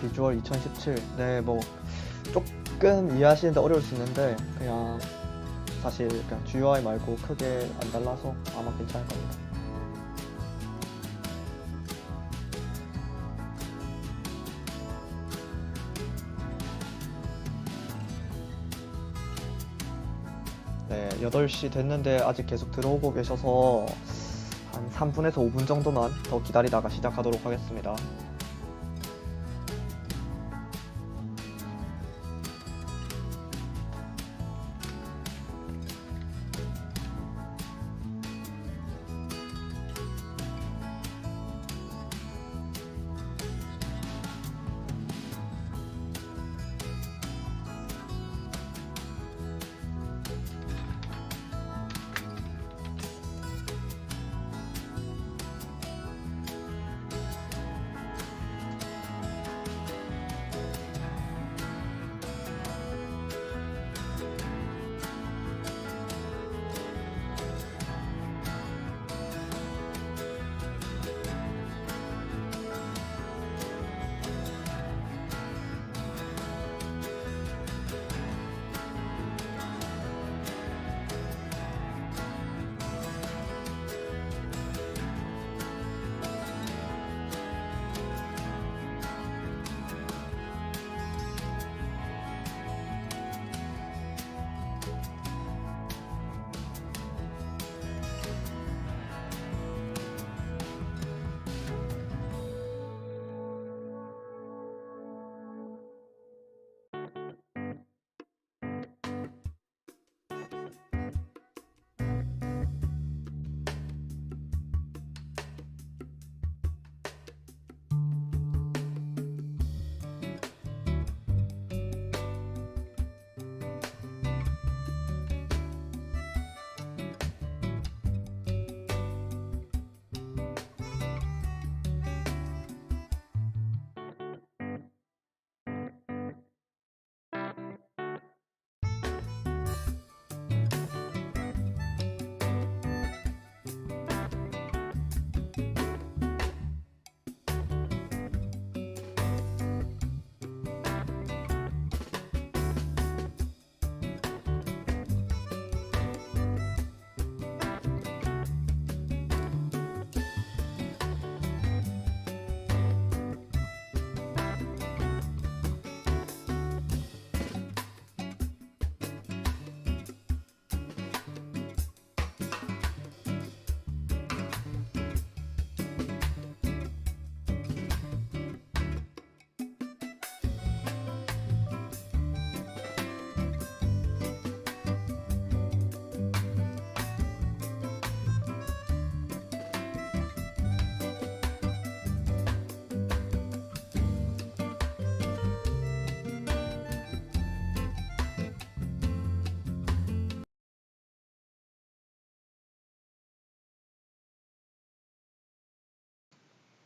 비주얼 2017. 네, 뭐 조금 이해하시는데 어려울 수 있는데 그냥 사실 그냥 GUI 말고 크게 안 달라서 아마 괜찮을 겁니다. 네, 8시 됐는데 아직 계속 들어오고 계셔서 한 3분에서 5분 정도만 더 기다리다가 시작하도록 하겠습니다.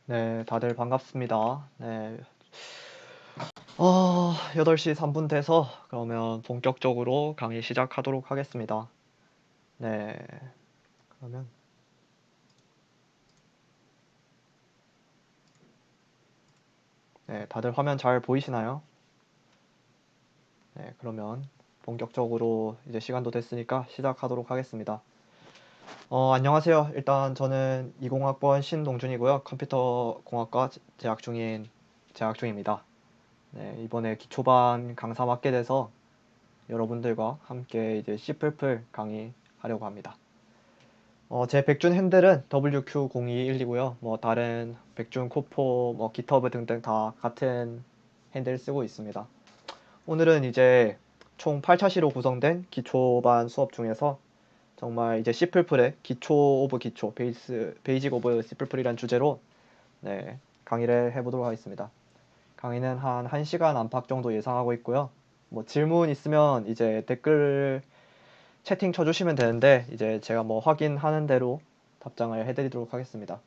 네, 다들 반갑습니다. 네. 8시 3분 돼서 그러면 본격적으로 강의 시작하도록 하겠습니다. 네. 그러면 네, 다들 화면 잘 보이시나요? 네, 그러면 본격적으로 이제 시간도 됐으니까 시작하도록 하겠습니다. 안녕하세요. 일단 저는 20학번 신동준이고요. 컴퓨터 공학과 재학 중입니다. 네, 이번에 기초반 강사 맡게 돼서 여러분들과 함께 이제 C++ 강의하려고 합니다. 제 백준 핸들은 WQ0212고요. 뭐 다른 백준, 코포, 뭐 기터브 등등 다 같은 핸들 쓰고 있습니다. 오늘은 이제 총 8차시로 구성된 기초반 수업 중에서 정말 이제 C++의 기초 오브 기초, 베이직 오브 C++이란 주제로 네, 강의를 해보도록 하겠습니다. 강의는 한 1시간 안팎 정도 예상하고 있고요. 뭐 질문 있으면 이제 댓글 채팅 쳐주시면 되는데 이제 제가 뭐 확인하는 대로 답장을 해드리도록 하겠습니다.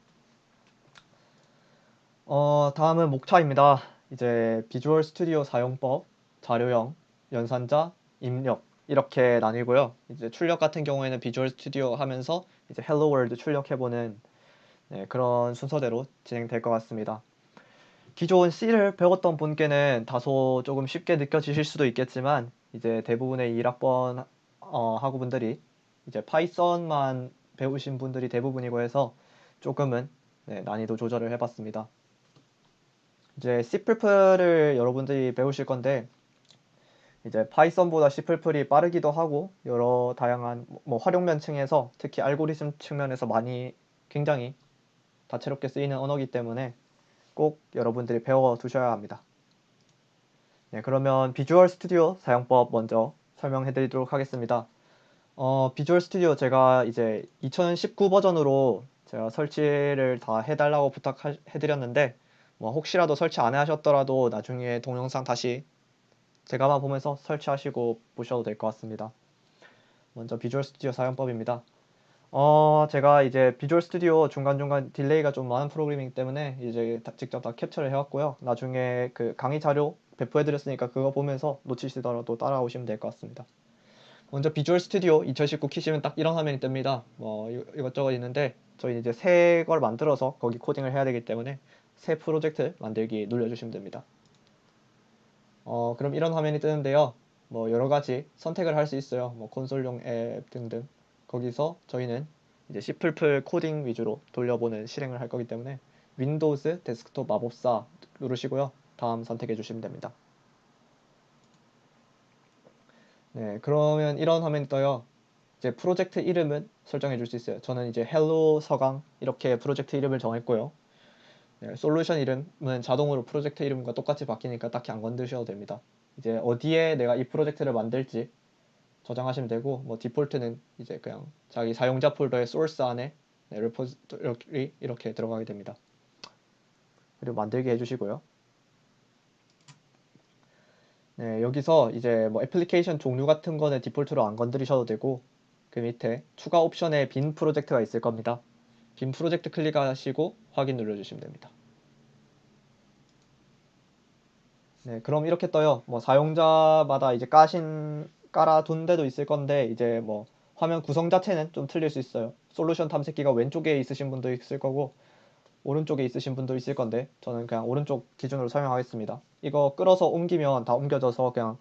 다음은 목차입니다. 이제 비주얼 스튜디오 사용법, 자료형, 연산자, 입력 이렇게 나뉘고요. 이제 출력 같은 경우에는 비주얼 스튜디오 하면서 이제 헬로 월드 출력해보는 그런 순서대로 진행될 것 같습니다. 기존 C를 배웠던 분께는 다소 조금 쉽게 느껴지실 수도 있겠지만 이제 대부분의 1학번 학우분들이 이제 파이썬만 배우신 분들이 대부분이고 해서 조금은 난이도 조절을 해봤습니다. 이제 C++를 여러분들이 배우실 건데 이제 파이썬보다 C++이 빠르기도 하고 여러 다양한 뭐 활용면 층에서 특히 알고리즘 측면에서 굉장히 다채롭게 쓰이는 언어이기 때문에 꼭 여러분들이 배워 두셔야 합니다. 네, 그러면 비주얼 스튜디오 사용법 먼저 설명해 드리도록 하겠습니다. 비주얼 스튜디오 제가 이제 2019 버전으로 제가 설치를 다 해달라고 부탁해 드렸는데 뭐 혹시라도 설치 안 하셨더라도 나중에 동영상 다시 제가만 보면서 설치하시고 보셔도 될 것 같습니다. 먼저 비주얼 스튜디오 사용법입니다. 제가 이제 비주얼 스튜디오 중간중간 딜레이가 좀 많은 프로그램이기 때문에 이제 직접 다 캡처를 해왔고요. 나중에 그 강의 자료 배포해드렸으니까 그거 보면서 놓치시더라도 따라오시면 될 것 같습니다. 먼저 비주얼 스튜디오 2019 키시면 딱 이런 화면이 뜹니다. 뭐 이것저것 있는데 저희 이제 새 걸 만들어서 거기 코딩을 해야 되기 때문에 새 프로젝트 만들기 눌러주시면 됩니다. 그럼 이런 화면이 뜨는데요. 뭐 여러 가지 선택을 할 수 있어요. 뭐 콘솔용 앱 등등. 거기서 저희는 이제 C++ 코딩 위주로 돌려보는 실행을 할 거기 때문에 윈도우즈 데스크톱 마법사 누르시고요. 다음 선택해 주시면 됩니다. 네, 그러면 이런 화면이 떠요. 이제 프로젝트 이름은 설정해 줄 수 있어요. 저는 이제 헬로 서강 이렇게 프로젝트 이름을 정했고요. 네, 솔루션 이름은 자동으로 프로젝트 이름과 똑같이 바뀌니까 딱히 안 건드셔도 됩니다. 이제 어디에 내가 이 프로젝트를 만들지 저장하시면 되고 뭐 디폴트는 이제 그냥 자기 사용자 폴더의 소스 안에 레포지토리 이렇게 들어가게 됩니다. 그리고 만들게 해주시고요. 네, 여기서 이제 뭐 애플리케이션 종류 같은 거는 디폴트로 안 건드리셔도 되고 그 밑에 추가 옵션에 빈 프로젝트가 있을 겁니다. 빈 프로젝트 클릭하시고 확인 눌러주시면 됩니다. 네, 그럼 이렇게 떠요. 뭐 사용자마다 이제 깔아둔 데도 있을 건데 이제 뭐 화면 구성 자체는 좀 틀릴 수 있어요. 솔루션 탐색기가 왼쪽에 있으신 분도 있을 거고 오른쪽에 있으신 분도 있을 건데 저는 그냥 오른쪽 기준으로 설명하겠습니다. 이거 끌어서 옮기면 다 옮겨져서 그냥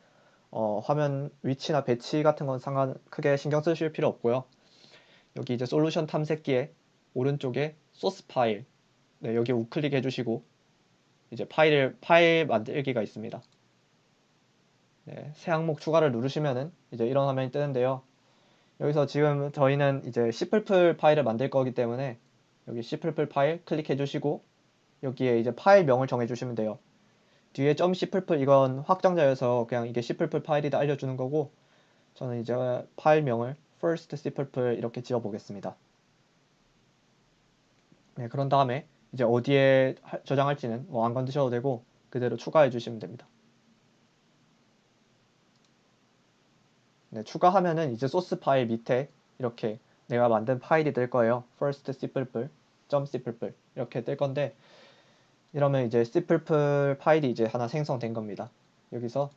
화면 위치나 배치 같은 건 크게 신경 쓰실 필요 없고요. 여기 이제 솔루션 탐색기에 오른쪽에 소스 파일 네, 여기 우클릭 해주시고 이제 파일 만들기가 있습니다. 네, 새 항목 추가를 누르시면은 이제 이런 화면이 뜨는데요. 여기서 지금 저희는 이제 C++ 파일을 만들 거기 때문에 여기 C++ 파일 클릭해 주시고 여기에 이제 파일명을 정해 주시면 돼요. 뒤에 .C++ 이건 확장자여서 그냥 이게 C++ 파일이다 알려주는 거고 저는 이제 파일명을 first C++ 이렇게 지어 보겠습니다. 네, 그런 다음에 이제 어디에 저장할지는 뭐 안 건드셔도 되고 그대로 추가해 주시면 됩니다. 네, 추가하면은 이제 소스 파일 밑에 이렇게 내가 만든 파일이 될 거예요. first C++, .C++ 이렇게 뜰 건데 이러면 이제 C++ 파일이 이제 하나 생성된 겁니다. 여기서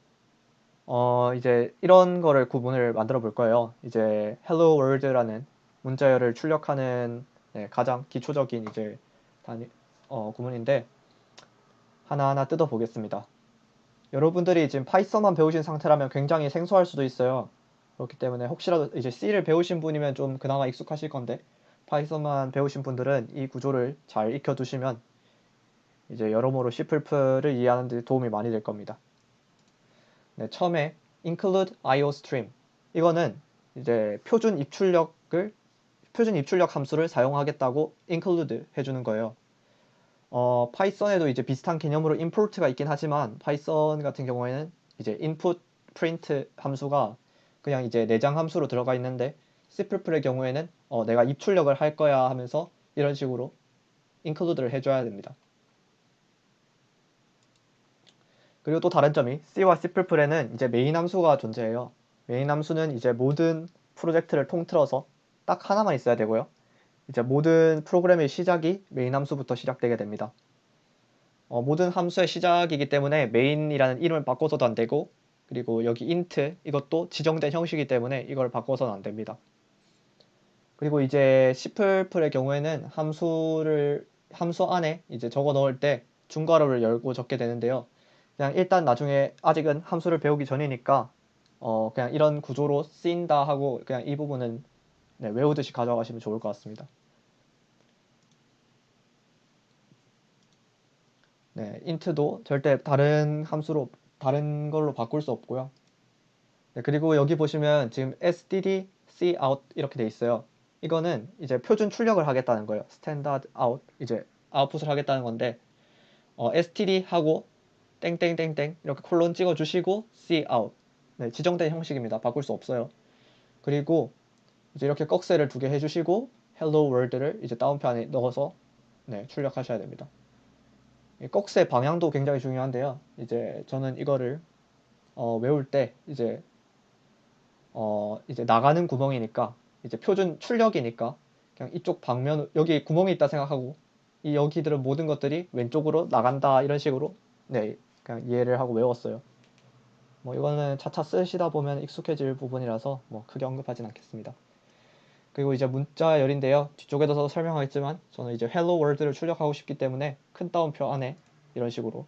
이제 이런 거를 구문을 만들어 볼 거예요. 이제 hello world라는 문자열을 출력하는 가장 기초적인 이제 구문인데 하나하나 뜯어 보겠습니다. 여러분들이 지금 파이썬만 배우신 상태라면 굉장히 생소할 수도 있어요. 그렇기 때문에 혹시라도 이제 C를 배우신 분이면 좀 그나마 익숙하실 건데 파이썬만 배우신 분들은 이 구조를 잘 익혀두시면 이제 여러모로 C++를 이해하는 데 도움이 많이 될 겁니다. 네, 처음에 include IOStream 이거는 이제 표준 입출력 함수를 사용하겠다고 include 해주는 거예요. 파이썬에도 이제 비슷한 개념으로 import가 있긴 하지만 파이썬 같은 경우에는 이제 input, print 함수가 그냥 이제 내장 함수로 들어가 있는데 C++의 경우에는 내가 입출력을 할 거야 하면서 이런 식으로 include를 해줘야 됩니다. 그리고 또 다른 점이 C와 C++에는 이제 메인 함수가 존재해요. 메인 함수는 이제 모든 프로젝트를 통틀어서 딱 하나만 있어야 되고요. 이제 모든 프로그램의 시작이 메인 함수부터 시작되게 됩니다. 모든 함수의 시작이기 때문에 main이라는 이름을 바꿔서도 안 되고 그리고 여기 int 이것도 지정된 형식이기 때문에 이걸 바꿔서는 안 됩니다. 그리고 이제 C++의 경우에는 함수 안에 이제 적어 넣을 때 중괄호를 열고 적게 되는데요. 그냥 일단 나중에 아직은 함수를 배우기 전이니까 그냥 이런 구조로 쓰인다 하고 그냥 이 부분은 네, 외우듯이 가져가시면 좋을 것 같습니다. 네, int도 절대 다른 걸로 바꿀 수 없고요. 네, 그리고 여기 보시면 지금 std cout 이렇게 돼 있어요. 이거는 이제 표준 출력을 하겠다는 거예요. standard out 이제 아웃풋을 하겠다는 건데 std 하고 땡땡땡땡 이렇게 콜론 찍어 주시고 cout 네, 지정된 형식입니다. 바꿀 수 없어요. 그리고 이제 이렇게 꺽쇠를 2개 해주시고 hello world를 이제 다운표 안에 넣어서 네, 출력하셔야 됩니다. 이 꺽쇠 방향도 굉장히 중요한데요. 이제 저는 이거를 외울 때 이제 나가는 구멍이니까 이제 표준 출력이니까 그냥 이쪽 방면 여기 구멍이 있다 생각하고 이 여기들은 모든 것들이 왼쪽으로 나간다 이런 식으로 네 그냥 이해를 하고 외웠어요. 뭐 이거는 차차 쓰시다 보면 익숙해질 부분이라서 뭐 크게 언급하진 않겠습니다. 그리고 이제 문자열인데요. 뒤쪽에도 설명하겠지만 저는 이제 hello world를 출력하고 싶기 때문에 큰 따옴표 안에 이런 식으로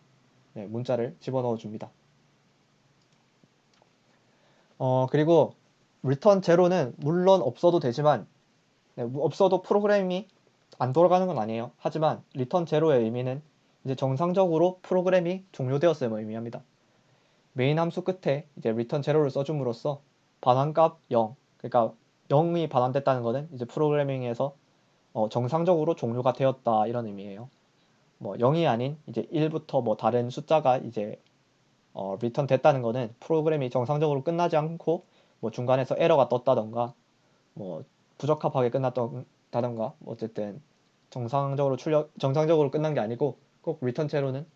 네, 문자를 집어넣어 줍니다. 그리고 return 제로는 물론 없어도 되지만 네, 없어도 프로그램이 안 돌아가는 건 아니에요. 하지만 return 제로의 의미는 이제 정상적으로 프로그램이 종료되었음을 의미합니다. 메인 함수 끝에 이제 return 제로를 써줌으로써 반환값 0, 그러니까 0이 반환됐다는 것은 이제 프로그래밍에서 정상적으로 종료가 되었다 이런 의미예요. 뭐 0이 아닌 이제 1부터 뭐 다른 숫자가 이제 리턴 됐다는 것은 프로그램이 정상적으로 끝나지 않고 뭐 중간에서 에러가 떴다던가 뭐 부적합하게 끝났다던가 어쨌든 정상적으로 끝난 게 아니고 꼭 리턴 제로는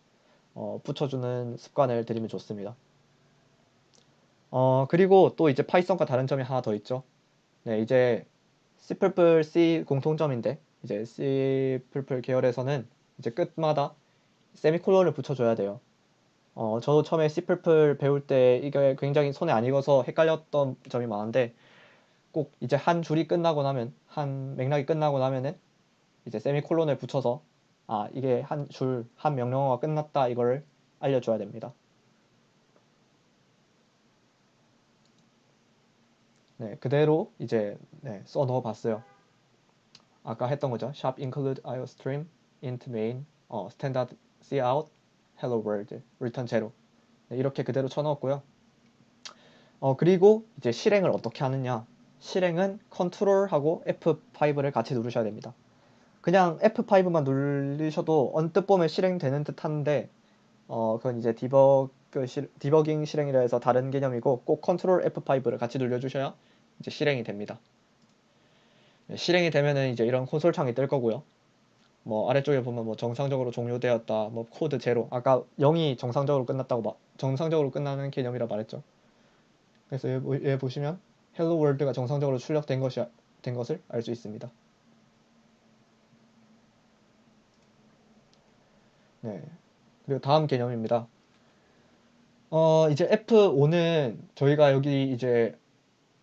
붙여주는 습관을 들이면 좋습니다. 그리고 또 이제 파이썬과 다른 점이 하나 더 있죠. 네, 이제 C++ 공통점인데 이제 C++ 계열에서는 이제 끝마다 세미콜론을 붙여줘야 돼요. 저도 처음에 C++ 배울 때 이게 굉장히 손에 안 익어서 헷갈렸던 점이 많은데 꼭 이제 한 줄이 끝나고 나면 한 맥락이 끝나고 나면은 이제 세미콜론을 붙여서 이게 한 명령어가 끝났다 이걸 알려줘야 됩니다. 네, 그대로 이제 네, 써 넣어 봤어요. 아까 했던 거죠. shop include iostream int main standard cout hello world return 0 네, 이렇게 그대로 쳐넣었고요. 그리고 이제 실행을 어떻게 하느냐. 실행은 컨트롤하고 F5를 같이 누르셔야 됩니다. 그냥 F5만 누르셔도 언뜻 보면 실행되는 듯 하는데 그건 이제 디버깅 실행이라 해서 다른 개념이고 꼭 컨트롤 F5를 같이 눌러주셔야 이제 실행이 됩니다. 네, 실행이 되면은 이제 이런 콘솔 창이 뜰 거고요. 뭐 아래쪽에 보면 뭐 정상적으로 종료되었다, 뭐 코드 제로. 아까 0이 정상적으로 끝나는 개념이라 말했죠. 그래서 얘 보시면 헬로 월드가 정상적으로 출력된 된 것을 알 수 있습니다. 네. 그리고 다음 개념입니다. 이제 F5는 저희가 여기 이제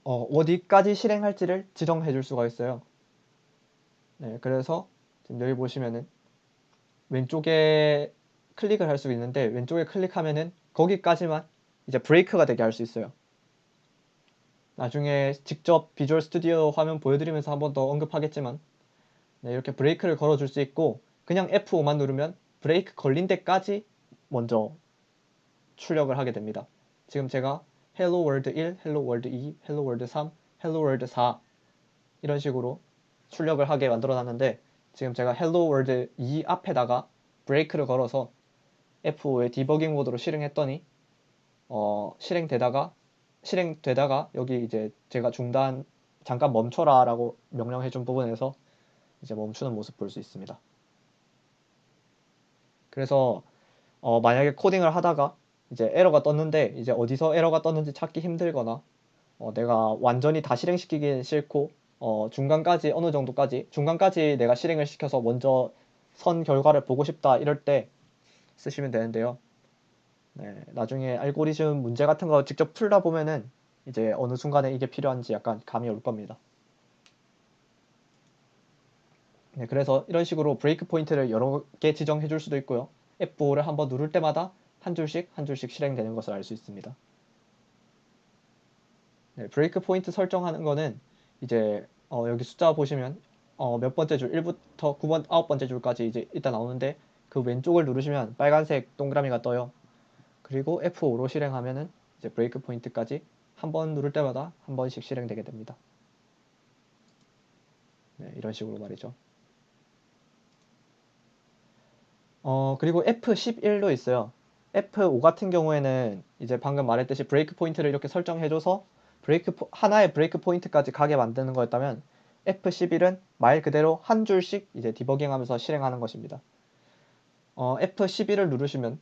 어디까지 실행할지를 지정해 줄 수가 있어요. 네, 그래서 지금 여기 보시면은 왼쪽에 클릭을 할 수 있는데 왼쪽에 클릭하면은 거기까지만 이제 브레이크가 되게 할 수 있어요. 나중에 직접 비주얼 스튜디오 화면 보여드리면서 한 번 더 언급하겠지만, 네, 이렇게 브레이크를 걸어줄 수 있고, 그냥 F5만 누르면 브레이크 걸린 데까지 먼저 출력을 하게 됩니다. 지금 제가 Hello World 1, Hello World 2, Hello World 3, Hello World 4 이런 식으로 출력을 하게 만들어 놨는데, 지금 제가 Hello World 2 앞에다가 브레이크를 걸어서 F5의 디버깅 모드로 실행했더니 실행되다가 여기 이제 제가 잠깐 멈춰라 라고 명령해 준 부분에서 이제 멈추는 모습 볼 수 있습니다. 그래서 만약에 코딩을 하다가 이제 에러가 떴는데 이제 어디서 에러가 떴는지 찾기 힘들거나 내가 완전히 다 실행시키기 싫고 중간까지 어느 정도까지 중간까지 내가 실행을 시켜서 먼저 선 결과를 보고 싶다 이럴 때 쓰시면 되는데요. 네, 나중에 알고리즘 문제 같은 거 직접 풀다 보면은 이제 어느 순간에 이게 필요한지 약간 감이 올 겁니다. 네, 그래서 이런 식으로 브레이크 포인트를 여러 개 지정해 줄 수도 있고요. F5를 한번 누를 때마다 한 줄씩 실행되는 것을 알 수 있습니다. 네, 브레이크 포인트 설정하는 거는 이제 여기 숫자 보시면 몇 번째 줄 1부터 9번째 줄까지 이제 일단 나오는데 그 왼쪽을 누르시면 빨간색 동그라미가 떠요. 그리고 F5로 실행하면은 이제 브레이크 포인트까지 한 번 누를 때마다 한 번씩 실행되게 됩니다. 네, 이런 식으로 말이죠. 그리고 F11도 있어요. F5 같은 경우에는 이제 방금 말했듯이 브레이크 포인트를 이렇게 설정해줘서 하나의 브레이크 포인트까지 가게 만드는 거였다면 F11은 말 그대로 한 줄씩 이제 디버깅하면서 실행하는 것입니다. F11을 누르시면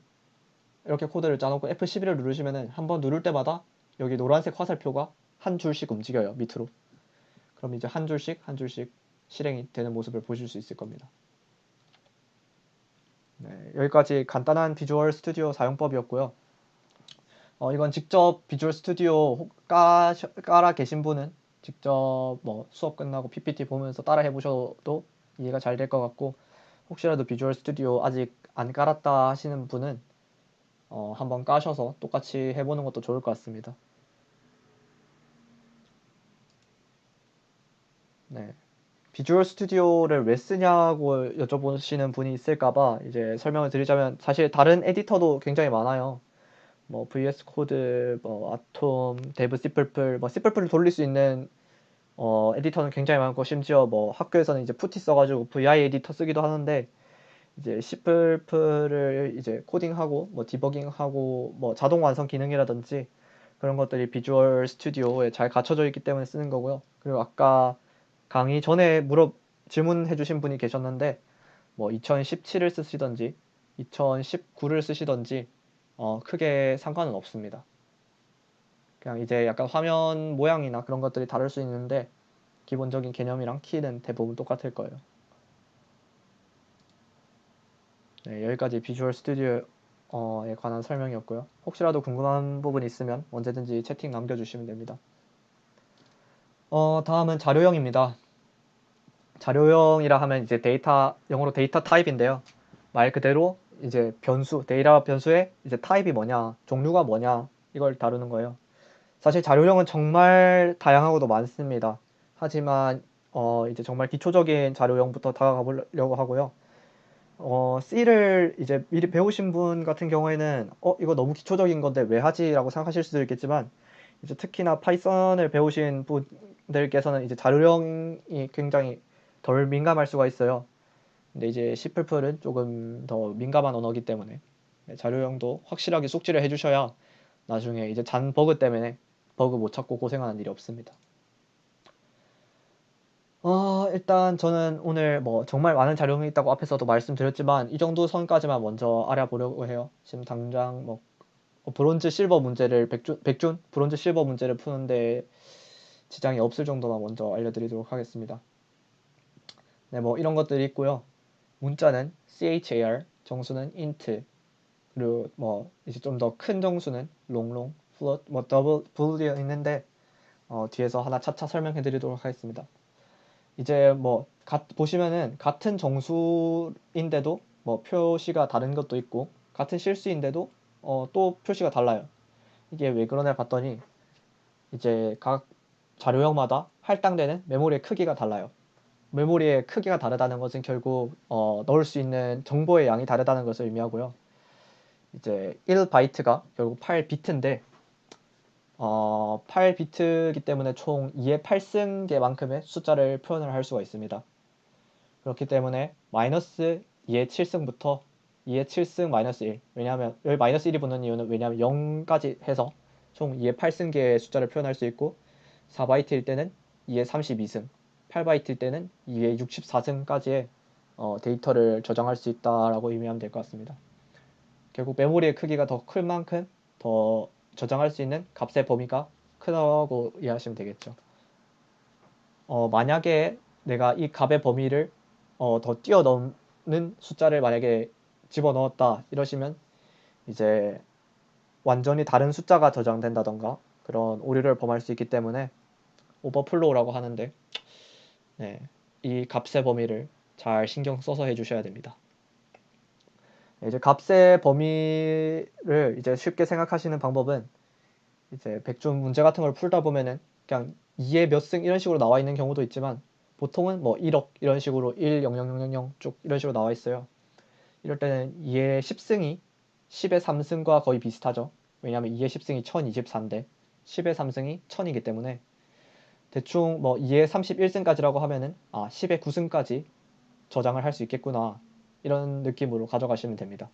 이렇게 코드를 짜놓고 F11을 누르시면은 한번 누를 때마다 여기 노란색 화살표가 한 줄씩 움직여요, 밑으로. 그럼 이제 한 줄씩 실행이 되는 모습을 보실 수 있을 겁니다. 네, 여기까지 간단한 비주얼 스튜디오 사용법이었고요. 이건 직접 비주얼 스튜디오 깔아 계신 분은 직접 뭐 수업 끝나고 PPT 보면서 따라 해보셔도 이해가 잘 될 것 같고, 혹시라도 비주얼 스튜디오 아직 안 깔았다 하시는 분은 한번 까셔서 똑같이 해보는 것도 좋을 것 같습니다. 네. 비주얼 스튜디오를 왜 쓰냐고 여쭤보시는 분이 있을까봐 이제 설명을 드리자면, 사실 다른 에디터도 굉장히 많아요. 뭐 VS 코드, 뭐 아톰, 데브 C++, 뭐 C++를 돌릴 수 있는 에디터는 굉장히 많고, 심지어 뭐 학교에서는 이제 푸티 써가지고 VI 에디터 쓰기도 하는데, 이제 C++를 이제 코딩하고 뭐 디버깅하고 뭐 자동 완성 기능이라든지 그런 것들이 비주얼 스튜디오에 잘 갖춰져 있기 때문에 쓰는 거고요. 그리고 아까 강의 전에 질문해 주신 분이 계셨는데, 뭐 2017을 쓰시던지 2019를 쓰시던지 크게 상관은 없습니다. 그냥 이제 약간 화면 모양이나 그런 것들이 다를 수 있는데 기본적인 개념이랑 키는 대부분 똑같을 거예요. 네, 여기까지 비주얼 스튜디오에 관한 설명이었고요. 혹시라도 궁금한 부분 있으면 언제든지 채팅 남겨주시면 됩니다. 다음은 자료형입니다. 자료형이라 하면 이제 영어로 데이터 타입인데요. 말 그대로 이제 데이터 변수의 이제 타입이 뭐냐, 종류가 뭐냐, 이걸 다루는 거예요. 사실 자료형은 정말 다양하고도 많습니다. 하지만 이제 정말 기초적인 자료형부터 다가가 보려고 하고요. C를 이제 미리 배우신 분 같은 경우에는 이거 너무 기초적인 건데 왜 하지? 라고 생각하실 수도 있겠지만, 이제 특히나 파이썬을 배우신 분들께서는 이제 자료형이 굉장히 덜 민감할 수가 있어요. 근데 이제 C++은 조금 더 민감한 언어이기 때문에 자료형도 확실하게 숙지를 해주셔야 나중에 이제 잔 버그 때문에 버그 못 찾고 고생하는 일이 없습니다. 일단 저는 오늘 뭐 정말 많은 자료형이 있다고 앞에서도 말씀드렸지만 이 정도 선까지만 먼저 알아보려고 해요. 지금 당장 뭐 브론즈 실버 문제를 백준 브론즈 실버 문제를 푸는데 지장이 없을 정도만 먼저 알려드리도록 하겠습니다. 네, 뭐 이런 것들이 있고요. 문자는 char, 정수는 int, 그리고 뭐 이제 좀 더 큰 정수는 long, float, 뭐 double, boolean 있는데 뒤에서 하나 차차 설명해드리도록 하겠습니다. 이제 뭐 보시면은 같은 정수인데도 뭐 표시가 다른 것도 있고, 같은 실수인데도 또 표시가 달라요. 이게 왜 그러냐 봤더니 이제 각 자료형마다 할당되는 메모리의 크기가 달라요. 메모리의 크기가 다르다는 것은 결국 넣을 수 있는 정보의 양이 다르다는 것을 의미하고요. 이제 1바이트가 결국 8비트인데 8비트이기 때문에 총 2의 8승계만큼의 숫자를 표현을 할 수가 있습니다. 그렇기 때문에 마이너스 2의 7승부터 2의 7승 마이너스 1, 왜냐하면 여기 마이너스 1이 붙는 이유는 왜냐하면 0까지 해서 총 2의 8승계의 숫자를 표현할 수 있고 4바이트일 때는 2의 32승, 8바이트일 때는 2의 64승까지의 데이터를 저장할 수 있다라고 의미하면 될 것 같습니다. 결국 메모리의 크기가 더 클 만큼 더 저장할 수 있는 값의 범위가 크다고 이해하시면 되겠죠. 만약에 내가 이 값의 범위를 더 뛰어넘는 숫자를 만약에 집어넣었다 이러시면 이제 완전히 다른 숫자가 저장된다던가 그런 오류를 범할 수 있기 때문에 오버플로우라고 하는데 네, 이 값의 범위를 잘 신경 써서 해주셔야 됩니다. 이제 값의 범위를 이제 쉽게 생각하시는 방법은 이제 백준 문제 같은 걸 풀다 보면은 그냥 2의 몇 승 이런 식으로 나와 있는 경우도 있지만 보통은 뭐 1억 이런 식으로 1, 0, 0, 0, 0, 0 쭉 이런 식으로 나와 있어요. 이럴 때는 2의 10승이 10의 3승과 거의 비슷하죠. 왜냐하면 2의 10승이 1024인데 10의 3승이 1000이기 때문에 대충 뭐 2의 31승까지라고 하면은 10의 9승까지 저장을 할 수 있겠구나 이런 느낌으로 가져가시면 됩니다.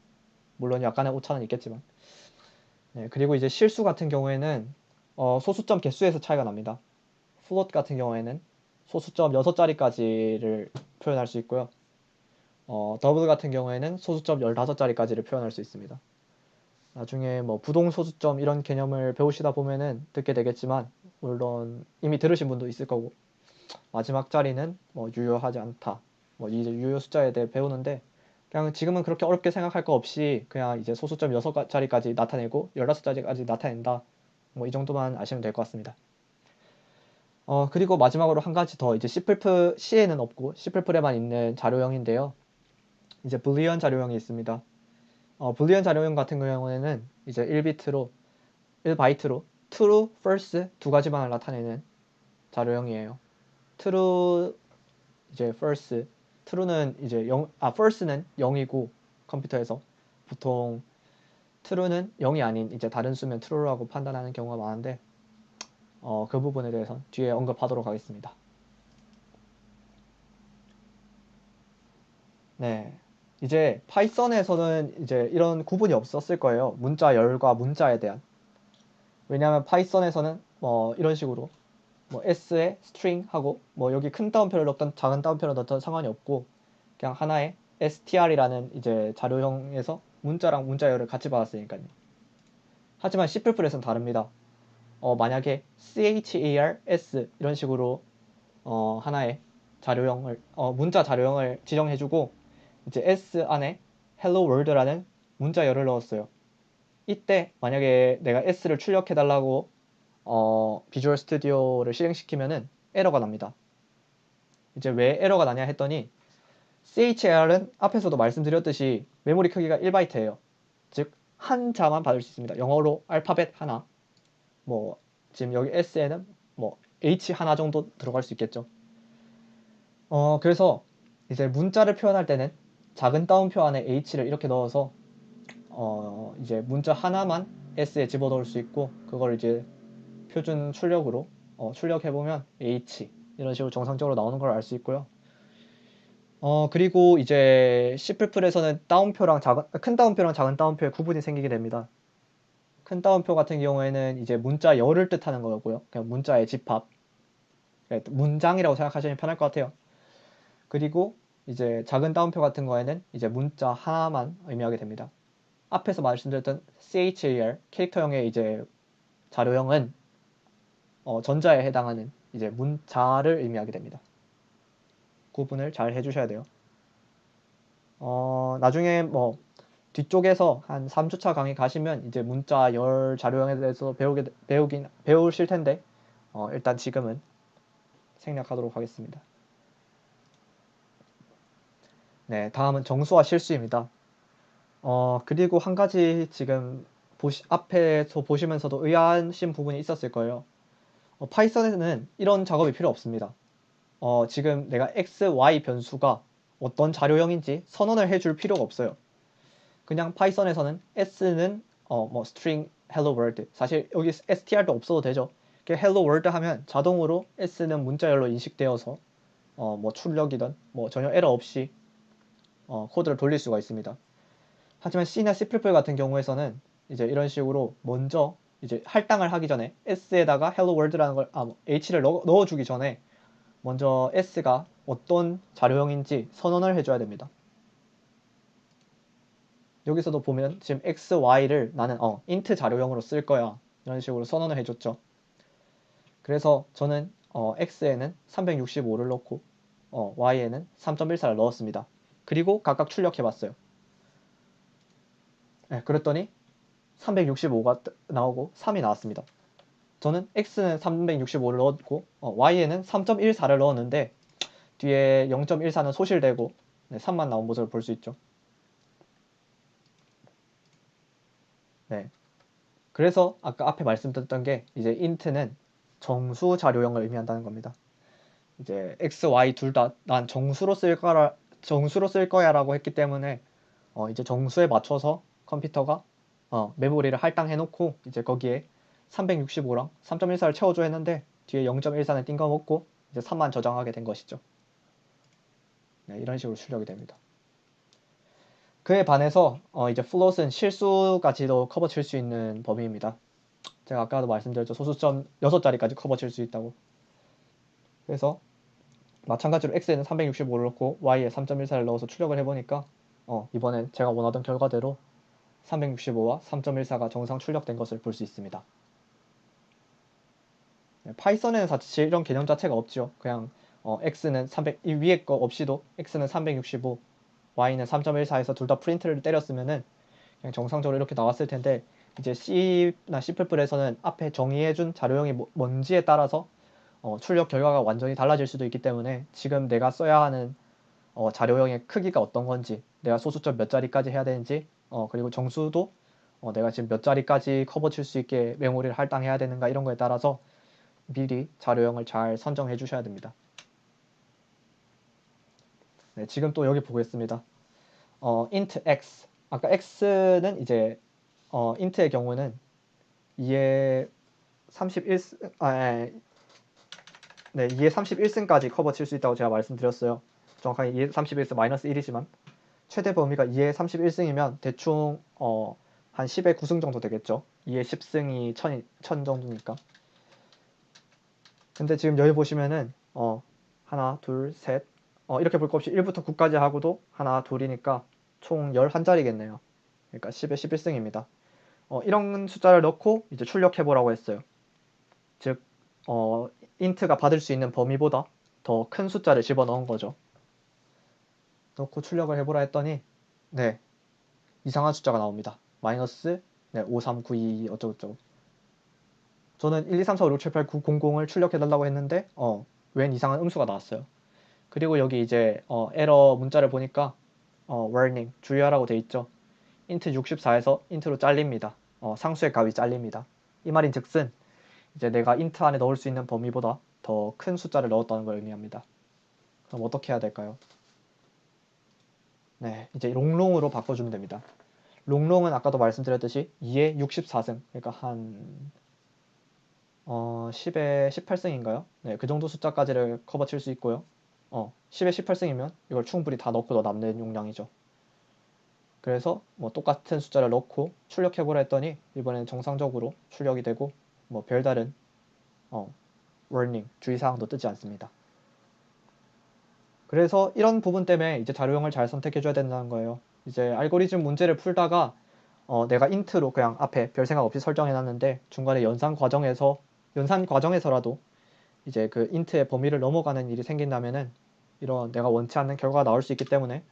물론 약간의 오차는 있겠지만 네, 그리고 이제 실수 같은 경우에는 소수점 개수에서 차이가 납니다. 플롯 같은 경우에는 소수점 6자리까지를 표현할 수 있고요. 더블 같은 경우에는 소수점 15자리까지를 표현할 수 있습니다. 나중에 뭐 부동 소수점 이런 개념을 배우시다 보면은 듣게 되겠지만 물론 이미 들으신 분도 있을 거고 마지막 자리는 뭐 유효하지 않다. 뭐 이제 유효 숫자에 대해 배우는데 그냥 지금은 그렇게 어렵게 생각할 거 없이 그냥 이제 소수점 6자리까지 나타내고 15자리까지 나타낸다. 뭐 이 정도만 아시면 될 것 같습니다. 그리고 마지막으로 한 가지 더 이제 C에는 없고 C++에만 있는 자료형인데요. 이제 불리언 자료형이 있습니다. 불리언 자료형 같은 경우에는 이제 1바이트로 true, false 두 가지만을 나타내는 자료형이에요. true 이제 false, true는 이제 false는 0이고 컴퓨터에서 보통 true는 0이 아닌 이제 다른 수면 true라고 판단하는 경우가 많은데 그 부분에 대해서 뒤에 언급하도록 하겠습니다. 네. 이제 파이썬에서는 이제 이런 구분이 없었을 거예요. 문자 열과 문자에 대한. 왜냐하면 파이썬에서는 뭐 이런 식으로 뭐 s에 string 하고 뭐 여기 큰 따옴표를 넣던 작은 따옴표를 넣던 상관이 없고 그냥 하나의 str이라는 이제 자료형에서 문자랑 문자열을 같이 받았으니까요. 하지만 C++에서는 다릅니다. 만약에 chars 이런 식으로 하나의 자료형을 문자 자료형을 지정해주고 이제 s 안에 hello world라는 문자열을 넣었어요. 이때 만약에 내가 s를 출력해달라고 비주얼 스튜디오를 실행시키면은 에러가 납니다. 이제 왜 에러가 나냐 했더니 CHR은 앞에서도 말씀드렸듯이 메모리 크기가 1바이트예요. 즉 한 자만 받을 수 있습니다. 영어로 알파벳 하나. 뭐 지금 여기 S에는 뭐 H 하나 정도 들어갈 수 있겠죠. 그래서 이제 문자를 표현할 때는 작은 따옴표 안에 H를 이렇게 넣어서 이제 문자 하나만 S에 집어넣을 수 있고 그걸 이제 표준 출력으로 출력해보면 H 이런 식으로 정상적으로 나오는 걸 알 수 있고요. 그리고 이제 C++에서는 큰 따옴표랑 작은 따옴표의 구분이 생기게 됩니다. 큰 따옴표 같은 경우에는 이제 문자 열을 뜻하는 거고요. 그냥 문자의 집합. 그러니까 문장이라고 생각하시면 편할 것 같아요. 그리고 이제 작은 따옴표 같은 거에는 이제 문자 하나만 의미하게 됩니다. 앞에서 말씀드렸던 char 캐릭터형의 이제 자료형은 전자에 해당하는 이제 문자를 의미하게 됩니다. 구분을 잘 해주셔야 돼요. 나중에 뭐 뒤쪽에서 한 3주차 강의 가시면 이제 문자 열 자료형에 대해서 배우실 텐데 일단 지금은 생략하도록 하겠습니다. 네, 다음은 정수와 실수입니다. 그리고 한 가지 지금 앞에서 보시면서도 의아하신 부분이 있었을 거예요. 파이썬에는 이런 작업이 필요 없습니다. 지금 내가 x, y 변수가 어떤 자료형인지 선언을 해줄 필요가 없어요. 그냥 파이썬에서는 s는 뭐 string hello world, 사실 여기 str도 없어도 되죠. hello world 하면 자동으로 s는 문자열로 인식되어서 뭐 출력이든 뭐 전혀 에러 없이 코드를 돌릴 수가 있습니다. 하지만 C나 C++ 같은 경우에서는 이제 이런 식으로 먼저 이제 할당을 하기 전에 s에다가 hello world라는 걸 뭐 h를 넣어주기 전에 먼저 s가 어떤 자료형인지 선언을 해줘야 됩니다. 여기서도 보면 지금 x, y를 나는 int 자료형으로 쓸 거야 이런 식으로 선언을 해줬죠. 그래서 저는 x에는 365를 넣고 y에는 3.14를 넣었습니다. 그리고 각각 출력해 봤어요. 네, 그랬더니 365가 나오고 3이 나왔습니다. 저는 x는 365를 넣었고 y에는 3.14를 넣었는데 뒤에 0.14는 소실되고 3만 나온 모습을 볼 수 있죠. 네. 그래서 아까 앞에 말씀드렸던 게 이제 int는 정수 자료형을 의미한다는 겁니다. 이제 x, y 둘 다 난 정수로 쓸 거야라고 했기 때문에 이제 정수에 맞춰서 컴퓨터가 메모리를 할당해 놓고 이제 거기에 365랑 3.14를 채워줘 했는데 뒤에 0.14는 띵거 먹고 이제 3만 저장하게 된 것이죠. 네, 이런 식으로 출력이 됩니다. 그에 반해서 이제 플롯은 실수까지도 커버 칠 수 있는 범위입니다. 제가 아까도 말씀드렸죠. 소수점 6자리까지 커버 칠 수 있다고. 그래서 마찬가지로 x에는 365를 넣고 y에 3.14를 넣어서 출력을 해보니까 이번엔 제가 원하던 결과대로 365와 3.14가 정상 출력된 것을 볼 수 있습니다. 네, 파이썬에는 사실 이런 개념 자체가 없죠. 그냥 x는 300, 이 위에 거 없이도 x는 365, y는 3.14에서 둘 다 프린트를 때렸으면은 그냥 정상적으로 이렇게 나왔을 텐데 이제 C나 C++에서는 앞에 정의해준 자료형이 뭔지에 따라서 출력 결과가 완전히 달라질 수도 있기 때문에 지금 내가 써야 하는 자료형의 크기가 어떤 건지, 내가 소수점 몇 자리까지 해야 되는지, 그리고 정수도 내가 지금 몇 자리까지 커버 칠 수 있게 메모리를 할당해야 되는가 이런 거에 따라서 미리 자료형을 잘 선정해 주셔야 됩니다. 네, 지금 또 여기 보겠습니다. int x, 아까 x는 이제 int의 경우는 2의 31승, 네, 2의 31승까지 커버 칠 수 있다고 제가 말씀드렸어요. 정확하게 2의 31승 마이너스 1이지만 최대 범위가 2의 31승이면 대충 한 10의 9승 정도 되겠죠. 2의 10승이 1000 정도니까. 근데 지금 여기 보시면은 하나, 둘, 셋 이렇게 볼 것 없이 1부터 9까지 하고도 하나, 둘이니까 총 11자리겠네요. 그러니까 10의 11승입니다. 이런 숫자를 넣고 이제 출력해 보라고 했어요. 즉 int가 받을 수 있는 범위보다 더 큰 숫자를 집어넣은 거죠. 넣고 출력을 해보라 했더니 네, 이상한 숫자가 나옵니다. 마이너스 53922 어쩌고저쩌고. 저는 1, 2, 3, 4, 5, 6, 7, 8, 9, 00을 출력해달라고 했는데 웬 이상한 음수가 나왔어요. 그리고 여기 이제 에러 문자를 보니까 warning 주의하라고 돼 있죠. int 64에서 int로 잘립니다. 상수의 값이 잘립니다. 이 말인 즉슨 이제 내가 int 안에 넣을 수 있는 범위보다 더 큰 숫자를 넣었다는 걸 의미합니다. 그럼 어떻게 해야 될까요? 네, 이제 롱롱으로 바꿔주면 됩니다. 롱롱은 아까도 말씀드렸듯이 2의 64승, 그러니까 한 10의 18승인가요? 네, 그 정도 숫자까지를 커버 칠 수 있고요. 10의 18승이면 이걸 충분히 다 넣고 더 남는 용량이죠. 그래서 뭐 똑같은 숫자를 넣고 출력해보라 했더니 이번에는 정상적으로 출력이 되고 뭐 별다른 warning 주의사항도 뜨지 않습니다. 그래서 이런 부분 때문에 이제 자료형을 잘 선택해줘야 된다는 거예요. 이제 알고리즘 문제를 풀다가 내가 int로 그냥 앞에 별 생각 없이 설정해놨는데 중간에 연산 과정에서라도 이제 그 int의 범위를 넘어가는 일이 생긴다면은 이런 내가 원치 않는 결과가 나올 수 있기 때문에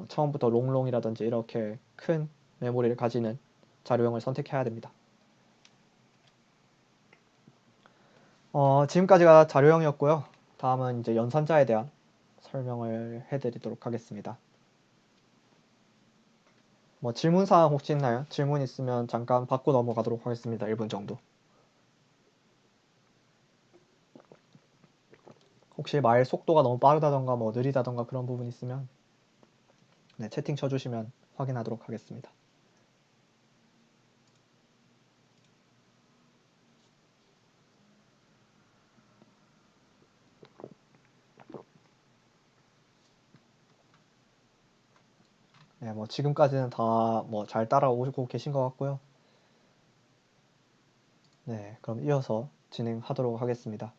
처음부터 롱롱이라든지 이렇게 큰 메모리를 가지는 자료형을 선택해야 됩니다. 지금까지가 자료형이었고요. 다음은 이제 연산자에 대한 설명을 해드리도록 하겠습니다. 뭐 질문사항 혹시 있나요? 질문 있으면 잠깐 받고 넘어가도록 하겠습니다. 1분 정도. 혹시 말 속도가 너무 빠르다던가 뭐 느리다던가 그런 부분 있으면 네, 채팅 쳐주시면 확인하도록 하겠습니다. 네, 뭐 지금까지는 다 뭐 잘 따라오고 계신 것 같고요. 네, 그럼 이어서 진행하도록 하겠습니다.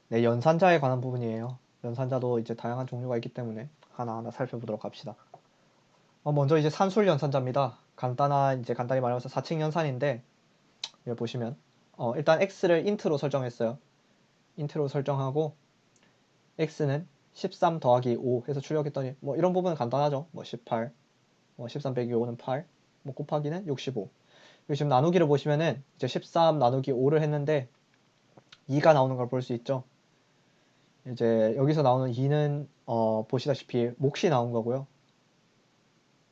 네, 연산자에 관한 부분이에요. 연산자도 이제 다양한 종류가 있기 때문에 하나하나 살펴보도록 합시다. 먼저 이제 산술 연산자입니다. 간단히 말해서 4층 연산인데 여기 보시면 일단 x를 int로 설정했어요. int로 설정하고 x는 13 더하기 5 해서 출력했더니 뭐 이런 부분은 간단하죠. 뭐 18, 뭐 13 빼기 5는 8, 뭐 곱하기는 65. 여기 지금 나누기를 보시면은 이제 13 나누기 5를 했는데 2가 나오는 걸 볼 수 있죠. 이제 여기서 나오는 2는 보시다시피 몫이 나온 거고요.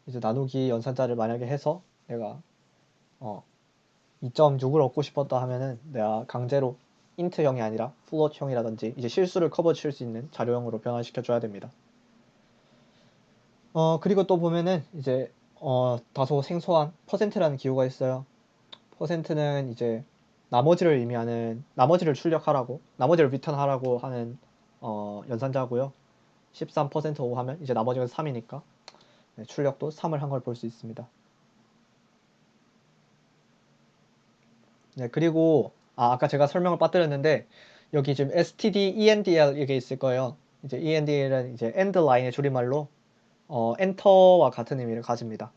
이제 나누기 연산자를 만약에 해서 내가 2.6을 얻고 싶었다 하면은 내가 강제로 int형이 아니라 float형이라든지 이제 실수를 커버 칠 수 있는 자료형으로 변환시켜 줘야 됩니다. 그리고 또 보면은 이제 다소 생소한 퍼센트라는 기호가 있어요. 퍼센트는 이제 나머지를 출력하라고, 나머지를 리턴하라고 하는 연산자고요. 13% O 하면 이제 나머지가 3이니까 네, 출력도 3을 한 걸 볼 수 있습니다. 네, 그리고 아까 제가 설명을 빠뜨렸는데 여기 지금 std endl 이게 있을 거예요. 이제 endl은 이제 end line의 줄임말로 엔터와 같은 의미를 가집니다.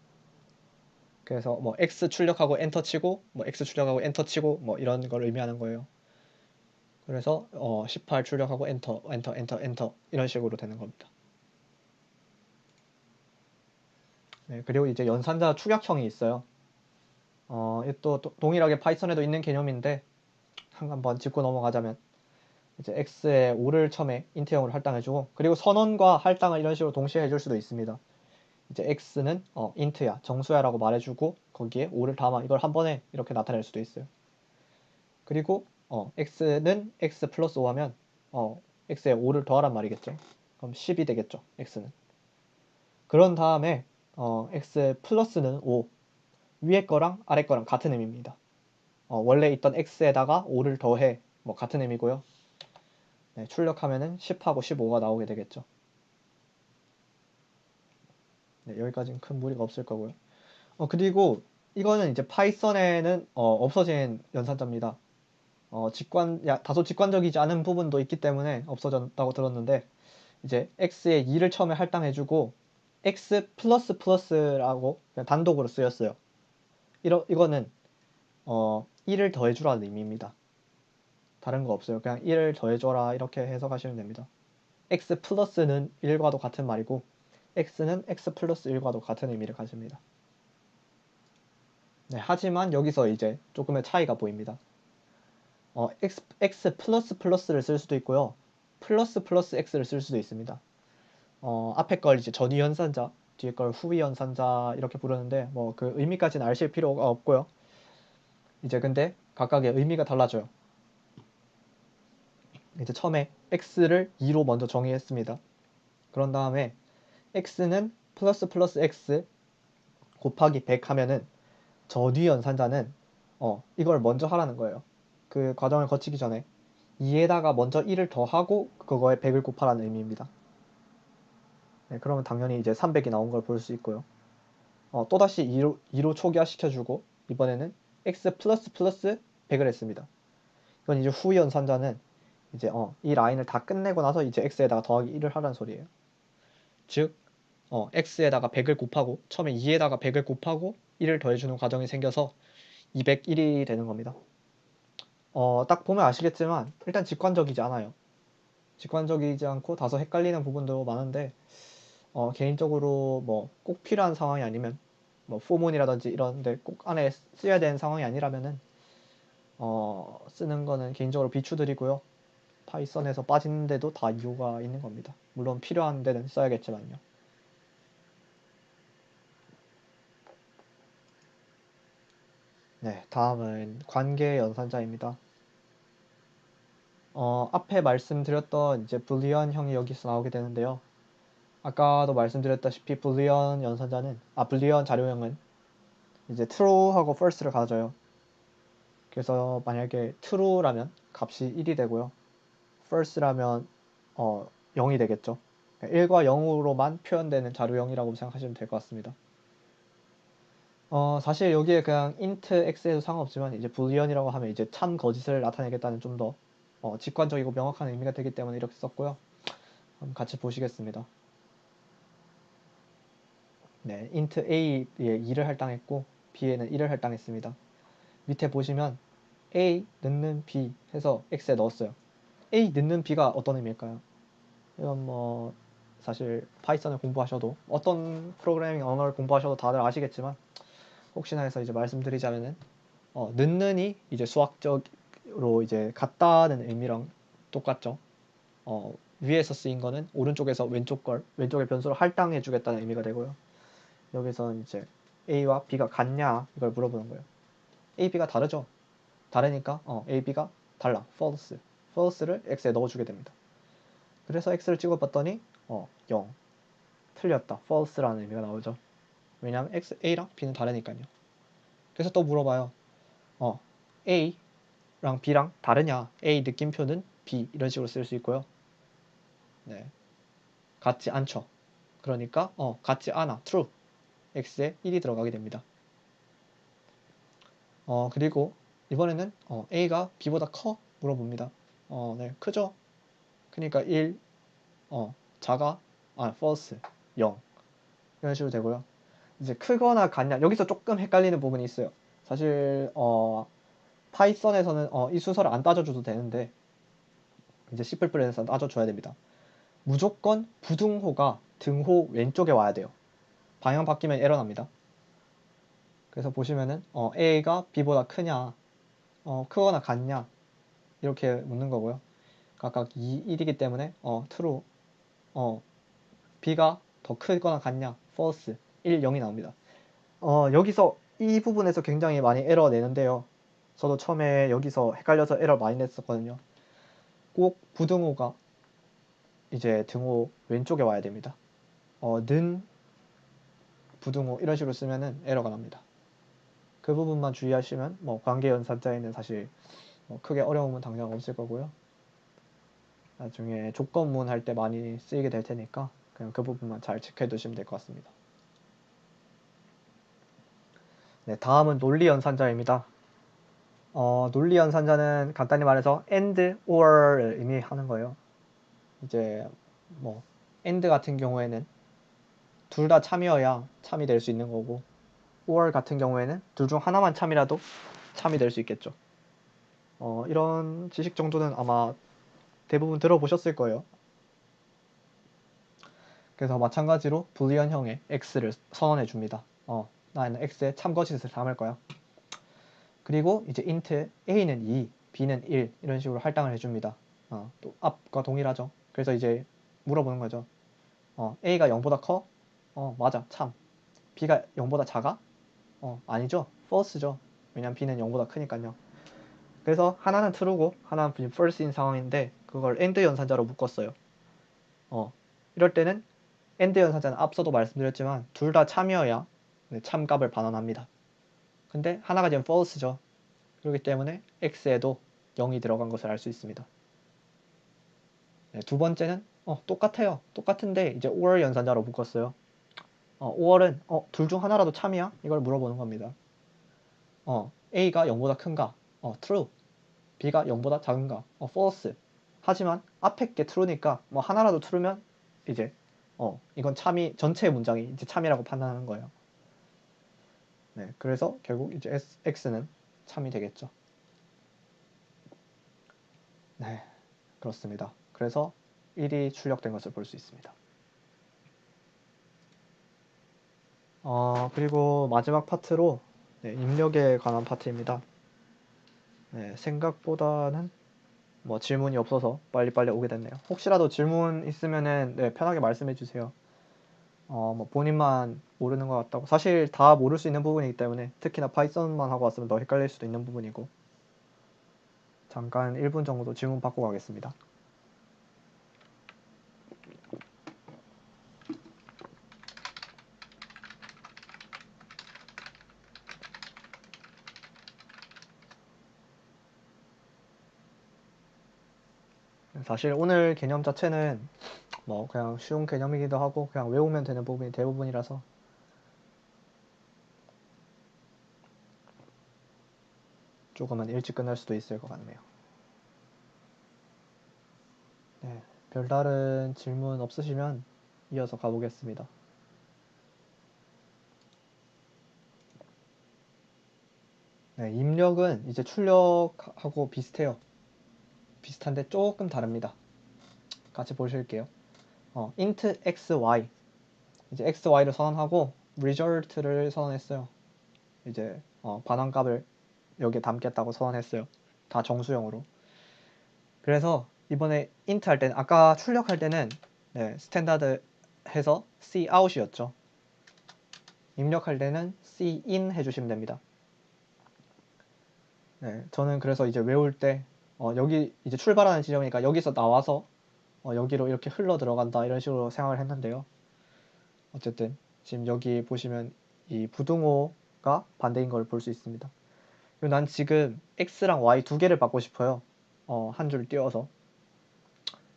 그래서 뭐 x 출력하고 엔터 치고 뭐 x 출력하고 엔터 치고 뭐 이런 걸 의미하는 거예요. 그래서 18 출력하고 엔터 이런 식으로 되는 겁니다. 네, 그리고 이제 연산자 축약형이 있어요. 또 동일하게 파이썬에도 있는 개념인데 한번 짚고 넘어가자면 이제 x에 5를 처음에 인트형으로 할당해주고 그리고 선언과 할당을 이런 식으로 동시에 해줄 수도 있습니다. 이제 x는 int야 정수야라고 말해주고 거기에 5를 담아 이걸 한 번에 이렇게 나타낼 수도 있어요. 그리고 x는 x 플러스 5 하면 x에 5를 더하란 말이겠죠. 그럼 10이 되겠죠. x는. 그런 다음에 x 플러스는 5 위에 거랑 아래 거랑 같은 의미입니다. 원래 있던 x에다가 5를 더해 뭐 같은 의미고요. 네, 출력하면은 10하고 15가 나오게 되겠죠. 네, 여기까지는 큰 무리가 없을 거고요. 그리고 이거는 이제 파이썬에는 없어진 연산자입니다. 다소 직관적이지 않은 부분도 있기 때문에 없어졌다고 들었는데 이제 x에 2를 처음에 할당해주고 x 플러스 플러스라고 그냥 단독으로 쓰였어요. 이거는 1을 더해주라는 의미입니다. 다른 거 없어요. 그냥 1을 더해줘라 이렇게 해석하시면 됩니다. x 플러스는 1과도 같은 말이고 x는 x 플러스 1과도 같은 의미를 가집니다. 네, 하지만 여기서 이제 조금의 차이가 보입니다. x 플러스 플러스를 쓸 수도 있고요. 플러스 플러스 x를 쓸 수도 있습니다. 앞에 걸 이제 전위 연산자, 뒤에 걸 후위 연산자 이렇게 부르는데 뭐 그 의미까지는 아실 필요가 없고요. 이제 근데 각각의 의미가 달라져요. 이제 처음에 x를 2로 먼저 정의했습니다. 그런 다음에 x는 플러스 플러스 x 곱하기 100 하면은 저뒤 연산자는 이걸 먼저 하라는 거예요. 그 과정을 거치기 전에 2에다가 먼저 1을 더하고 그거에 100을 곱하라는 의미입니다. 네, 그러면 당연히 이제 300이 나온 걸 볼 수 있고요. 또다시 2로 초기화시켜주고 이번에는 x 플러스 플러스 100을 했습니다. 이건 이제 후 연산자는 이제 이 라인을 다 끝내고 나서 이제 x에다가 더하기 1을 하라는 소리예요. 즉 x에다가 100을 곱하고 처음에 2에다가 100을 곱하고 1을 더해주는 과정이 생겨서 201이 되는 겁니다. 딱 보면 아시겠지만 일단 직관적이지 않아요. 직관적이지 않고 다소 헷갈리는 부분도 많은데 개인적으로 뭐 꼭 필요한 상황이 아니면 뭐 포몬이라든지 이런데 꼭 안에 쓰여야 되는 상황이 아니라면은 쓰는 거는 개인적으로 비추드리고요. 파이썬에서 빠지는데도 다 이유가 있는 겁니다. 물론 필요한 데는 써야겠지만요. 네, 다음은 관계 연산자입니다. 앞에 말씀드렸던 이제 불리언형이 여기서 나오게 되는데요. 아까도 말씀드렸다시피 불리언 연산자는 불리언 자료형은 이제 true하고 false를 가져요. 그래서 만약에 true라면 값이 1이 되고요. false라면 0이 되겠죠. 1과 0으로만 표현되는 자료형이라고 생각하시면 될 것 같습니다. 사실 여기에 그냥 int x에도 상관없지만 이제 불리언이라고 하면 이제 참 거짓을 나타내겠다는 좀 더 직관적이고 명확한 의미가 되기 때문에 이렇게 썼고요. 같이 보시겠습니다. 네, int a에 2를 할당했고 b에는 1을 할당했습니다. 밑에 보시면 a 넣는 b 해서 x에 넣었어요. a 넣는 b가 어떤 의미일까요? 이건 뭐 사실 파이썬을 공부하셔도 어떤 프로그래밍 언어를 공부하셔도 다들 아시겠지만 혹시나 해서 이제 말씀드리자면은 넣는이 이제 수학적으로 이제 같다는 의미랑 똑같죠. 위에서 쓰인 거는 오른쪽에서 왼쪽의 변수를 할당해 주겠다는 의미가 되고요. 여기서는 이제 A와 B가 같냐 이걸 물어보는 거예요. A, B가 다르죠? 다르니까 A, B가 달라. false. false를 X에 넣어주게 됩니다. 그래서 X를 찍어봤더니 0. 틀렸다. false라는 의미가 나오죠. 왜냐하면 A랑 B는 다르니까요. 그래서 또 물어봐요. A랑 B랑 다르냐? A 느낌표는 B 이런 식으로 쓸 수 있고요. 네, 같지 않죠. 그러니까 같지 않아. true. X에 1이 들어가게 됩니다. 그리고 이번에는 A가 B보다 커? 물어봅니다. 네, 크죠? 그러니까 1, 작아? false, 0 이런 식으로 되고요. 이제 크거나 같냐? 여기서 조금 헷갈리는 부분이 있어요. 사실 파이썬에서는 이 순서를 안 따져줘도 되는데 이제 C++에서 따져줘야 됩니다. 무조건 부등호가 등호 왼쪽에 와야 돼요. 방향 바뀌면 에러 납니다. 그래서 보시면은 A가 B보다 크냐, 크거나 같냐 이렇게 묻는 거고요. 각각 2, 1이기 때문에 true, B가 더 크거나 같냐, false, 1, 0이 나옵니다. 여기서 이 부분에서 굉장히 많이 에러 내는데요. 저도 처음에 여기서 헷갈려서 에러 많이 냈었거든요. 꼭 부등호가 이제 등호 왼쪽에 와야 됩니다. 는 부등호 이런 식으로 쓰면은 에러가 납니다. 그 부분만 주의하시면 뭐 관계연산자에는 사실 크게 어려움은 당장 없을 거고요. 나중에 조건문 할 때 많이 쓰이게 될 테니까 그냥 그 부분만 잘 체크해 두시면 될 것 같습니다. 네, 다음은 논리연산자입니다. 논리연산자는 간단히 말해서 and, or를 의미하는 거예요. 이제 뭐 and 같은 경우에는 둘 다 참이어야 참이 될 수 있는 거고 or 같은 경우에는 둘 중 하나만 참이라도 참이 될 수 있겠죠. 이런 지식 정도는 아마 대부분 들어보셨을 거예요. 그래서 마찬가지로 불리언형의 x를 선언해 줍니다. 나는 x에 참거짓을 담을 거야. 그리고 이제 int a는 2, b는 1 이런 식으로 할당을 해줍니다. 또 앞과 동일하죠. 그래서 이제 물어보는 거죠. a가 0보다 커? 맞아, 참. b가 0보다 작아? 아니죠. false죠. 왜냐면 b는 0보다 크니까요. 그래서 하나는 true고 하나는 false인 상황인데 그걸 and 연산자로 묶었어요. 이럴 때는 and 연산자는 앞서도 말씀드렸지만 둘 다 참이어야 참값을 반환합니다. 근데 하나가 지금 false죠. 그렇기 때문에 x에도 0이 들어간 것을 알 수 있습니다. 네, 두 번째는 똑같아요. 똑같은데 이제 or 연산자로 묶었어요. or은 둘 중 하나라도 참이야? 이걸 물어보는 겁니다. a가 0보다 큰가? true. b가 0보다 작은가? false. 하지만 앞에 게 true니까 뭐 하나라도 true면 이제 이건 참이 전체 문장이 이제 참이라고 판단하는 거예요. 네, 그래서 결국 이제 x는 참이 되겠죠. 네, 그렇습니다. 그래서 1이 출력된 것을 볼 수 있습니다. 그리고 마지막 파트로 입력에 관한 파트입니다. 네, 생각보다는 뭐 질문이 없어서 빨리빨리 오게 됐네요. 혹시라도 질문 있으면은 편하게 말씀해 주세요. 뭐 본인만 모르는 것 같다고. 사실 다 모를 수 있는 부분이기 때문에 특히나 파이썬만 하고 왔으면 더 헷갈릴 수도 있는 부분이고. 잠깐 1분 정도 질문 받고 가겠습니다. 사실 오늘 개념 자체는 뭐 그냥 쉬운 개념이기도 하고 그냥 외우면 되는 부분이 대부분이라서 조금은 일찍 끝날 수도 있을 것 같네요. 네, 별다른 질문 없으시면 이어서 가보겠습니다. 네, 입력은 이제 출력하고 비슷해요. 비슷한데 조금 다릅니다. 같이 보실게요. int x, y 이제 x, y를 선언하고 result를 선언했어요. 이제 반환값을 여기에 담겠다고 선언했어요. 다 정수형으로. 그래서 이번에 int 할 때는 아까 출력할 때는 네, 스탠다드 해서 cout이었죠. 입력할 때는 cin 해주시면 됩니다. 네, 저는 그래서 이제 외울 때 여기 이제 출발하는 지점이니까 여기서 나와서 여기로 이렇게 흘러 들어간다 이런 식으로 생각을 했는데요. 어쨌든 지금 여기 보시면 이 부등호가 반대인 걸 볼 수 있습니다. 그리고 난 지금 x랑 y 두 개를 받고 싶어요. 한 줄 띄워서.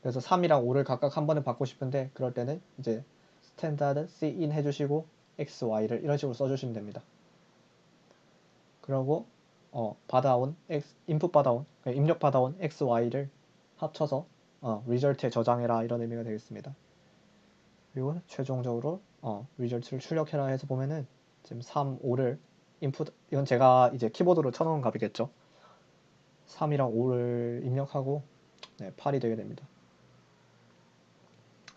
그래서 3이랑 5를 각각 한 번에 받고 싶은데 그럴 때는 이제 스탠다드 cin 해주시고 x, y를 이런 식으로 써주시면 됩니다. 그리고 받아온 인풋 받아온 입력 받아온 x, y를 합쳐서 result에 저장해라 이런 의미가 되겠습니다. 그리고 최종적으로 result를 출력해라 해서 보면은 지금 3, 5를 인풋 이건 제가 이제 키보드로 쳐놓은 값이겠죠. 3이랑 5를 입력하고 8이 되게 됩니다.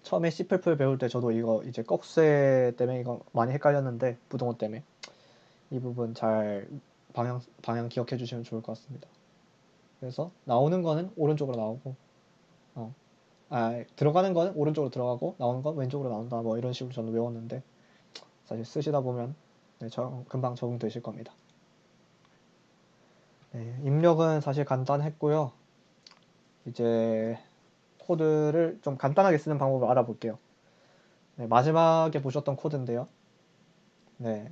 처음에 C++ 배울 때 저도 이거 이제 꺽쇠 때문에 이거 많이 헷갈렸는데 부등호 때문에 이 부분 잘 방향 기억해 주시면 좋을 것 같습니다. 그래서 나오는 거는 오른쪽으로 나오고 들어가는 거는 오른쪽으로 들어가고 나오는 건 왼쪽으로 나온다 뭐 이런 식으로 저는 외웠는데 사실 쓰시다 보면 금방 적응되실 겁니다. 네, 입력은 사실 간단했고요. 이제 코드를 좀 간단하게 쓰는 방법을 알아볼게요. 네, 마지막에 보셨던 코드인데요. 네,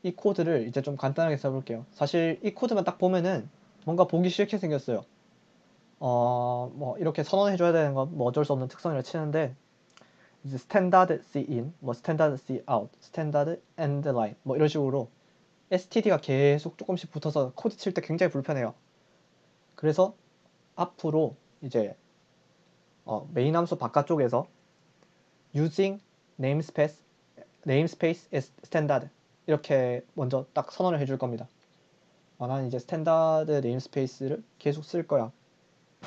이 코드를 이제 좀 간단하게 써볼게요. 사실 이 코드만 딱 보면은 뭔가 보기 싫게 생겼어요. 뭐 이렇게 선언해줘야 되는 건 뭐 어쩔 수 없는 특성이라 치는데 이제 스탠다드 cin, 뭐 스탠다드 cout, 스탠다드 endline 뭐 이런 식으로 std가 계속 조금씩 붙어서 코드 칠 때 굉장히 불편해요. 그래서 앞으로 이제 메인 함수 바깥쪽에서 using namespace as standard 이렇게 먼저 딱 선언을 해줄 겁니다. 나는 이제 스탠다드 네임스페이스를 계속 쓸 거야.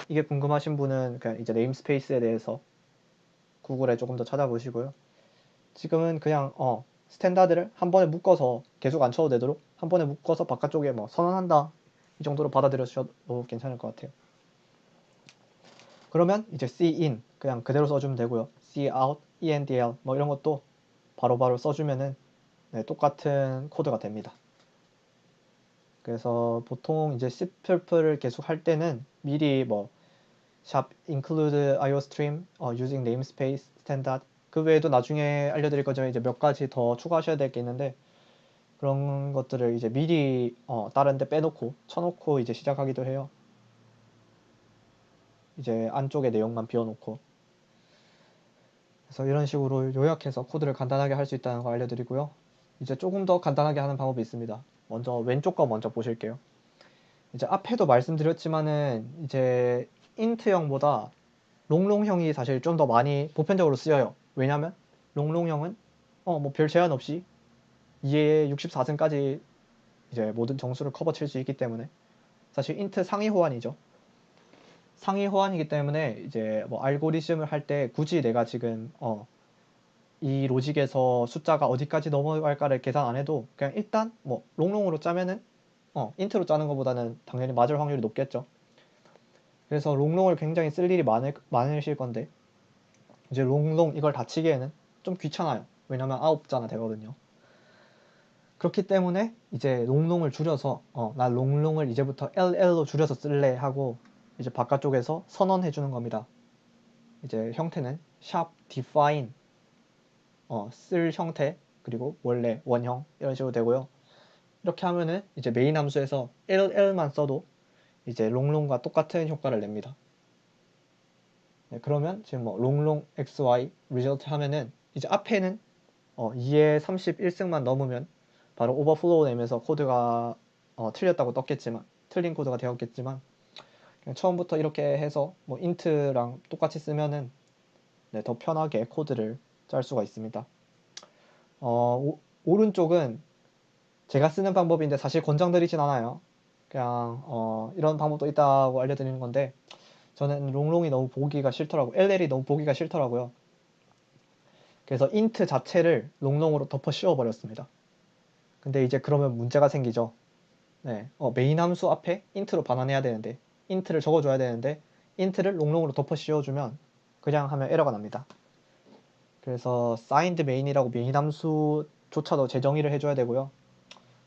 이게 궁금하신 분은 그냥 이제 네임스페이스에 대해서 구글에 조금 더 찾아보시고요. 지금은 그냥 스탠다드를 한 번에 묶어서 계속 안 쳐도 되도록 한 번에 묶어서 바깥쪽에 뭐 선언한다 이 정도로 받아들여주셔도 괜찮을 것 같아요. 그러면 이제 cin 그냥 그대로 써주면 되고요. cout, endl 뭐 이런 것도 바로바로 써주면은 똑같은 코드가 됩니다. 그래서 보통 이제 C++를 계속 할 때는 미리 뭐 샵 include iostream using namespace standard 그 외에도 나중에 알려드릴 거지만 이제 몇 가지 더 추가하셔야 될 게 있는데 그런 것들을 이제 미리 다른 데 빼놓고 쳐놓고 이제 시작하기도 해요. 이제 안쪽에 내용만 비워놓고 그래서 이런 식으로 요약해서 코드를 간단하게 할 수 있다는 거 알려드리고요. 이제 조금 더 간단하게 하는 방법이 있습니다. 먼저 왼쪽 거 먼저 보실게요. 이제 앞에도 말씀드렸지만은 이제 int형보다 롱롱형이 사실 좀 더 많이 보편적으로 쓰여요. 왜냐면 롱롱형은 뭐 별 제한 없이 2에 64승까지 이제 모든 정수를 커버 칠 수 있기 때문에 사실 int 상위 호환이죠. 상위 호환이기 때문에 이제 뭐 알고리즘을 할 때 굳이 내가 지금 이 로직에서 숫자가 어디까지 넘어갈까를 계산 안 해도 그냥 일단 뭐 롱롱으로 짜면은 int로 짜는 것보다는 당연히 맞을 확률이 높겠죠. 그래서 롱롱을 굉장히 쓸 일이 많으실 건데 이제 롱롱 이걸 다 치기에는 좀 귀찮아요. 왜냐면 9자나 되거든요. 그렇기 때문에 이제 롱롱을 줄여서 나 롱롱을 이제부터 LL로 줄여서 쓸래 하고 이제 바깥쪽에서 선언해 주는 겁니다. 이제 형태는 샵 define 쓸 형태 그리고 원래 원형 이런 식으로 되고요. 이렇게 하면은 이제 메인 함수에서 LL만 써도 이제 롱롱과 똑같은 효과를 냅니다. 네, 그러면 지금 뭐 롱롱 xy result 하면은 이제 앞에는 2에 31승만 넘으면 바로 오버플로우 내면서 코드가 틀렸다고 떴겠지만 틀린 코드가 되었겠지만 그냥 처음부터 이렇게 해서 뭐 int랑 똑같이 쓰면은 네, 더 편하게 코드를 짤 수가 있습니다. 오른쪽은 제가 쓰는 방법인데 사실 권장드리진 않아요. 그냥 이런 방법도 있다고 알려드리는 건데 저는 롱롱이 너무 보기가 싫더라고요. LL이 너무 보기가 싫더라고요. 그래서 int 자체를 롱롱으로 덮어 씌워 버렸습니다. 근데 이제 그러면 문제가 생기죠. 네, 메인 함수 앞에 int로 반환해야 되는데 int를 적어줘야 되는데 int를 롱롱으로 덮어 씌워주면 그냥 하면 에러가 납니다. 그래서 signed main이라고 메인 함수조차도 재정의를 해줘야 되고요.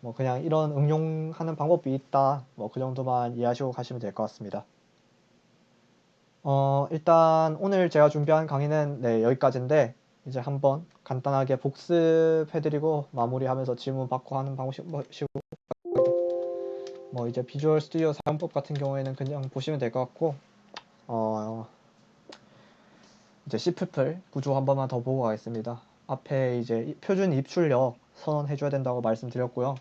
뭐 그냥 이런 응용하는 방법이 있다. 뭐 그 정도만 이해하시고 가시면 될 것 같습니다. 일단 오늘 제가 준비한 강의는 네, 여기까지인데 이제 한번 간단하게 복습해드리고 마무리하면서 질문 받고 하는 방식으로 뭐 이제 비주얼 스튜디오 사용법 같은 경우에는 그냥 보시면 될 것 같고 이제 C++ 구조 한 번만 더 보고 가겠습니다. 앞에 이제 표준 입출력 선언해줘야 된다고 말씀드렸고요.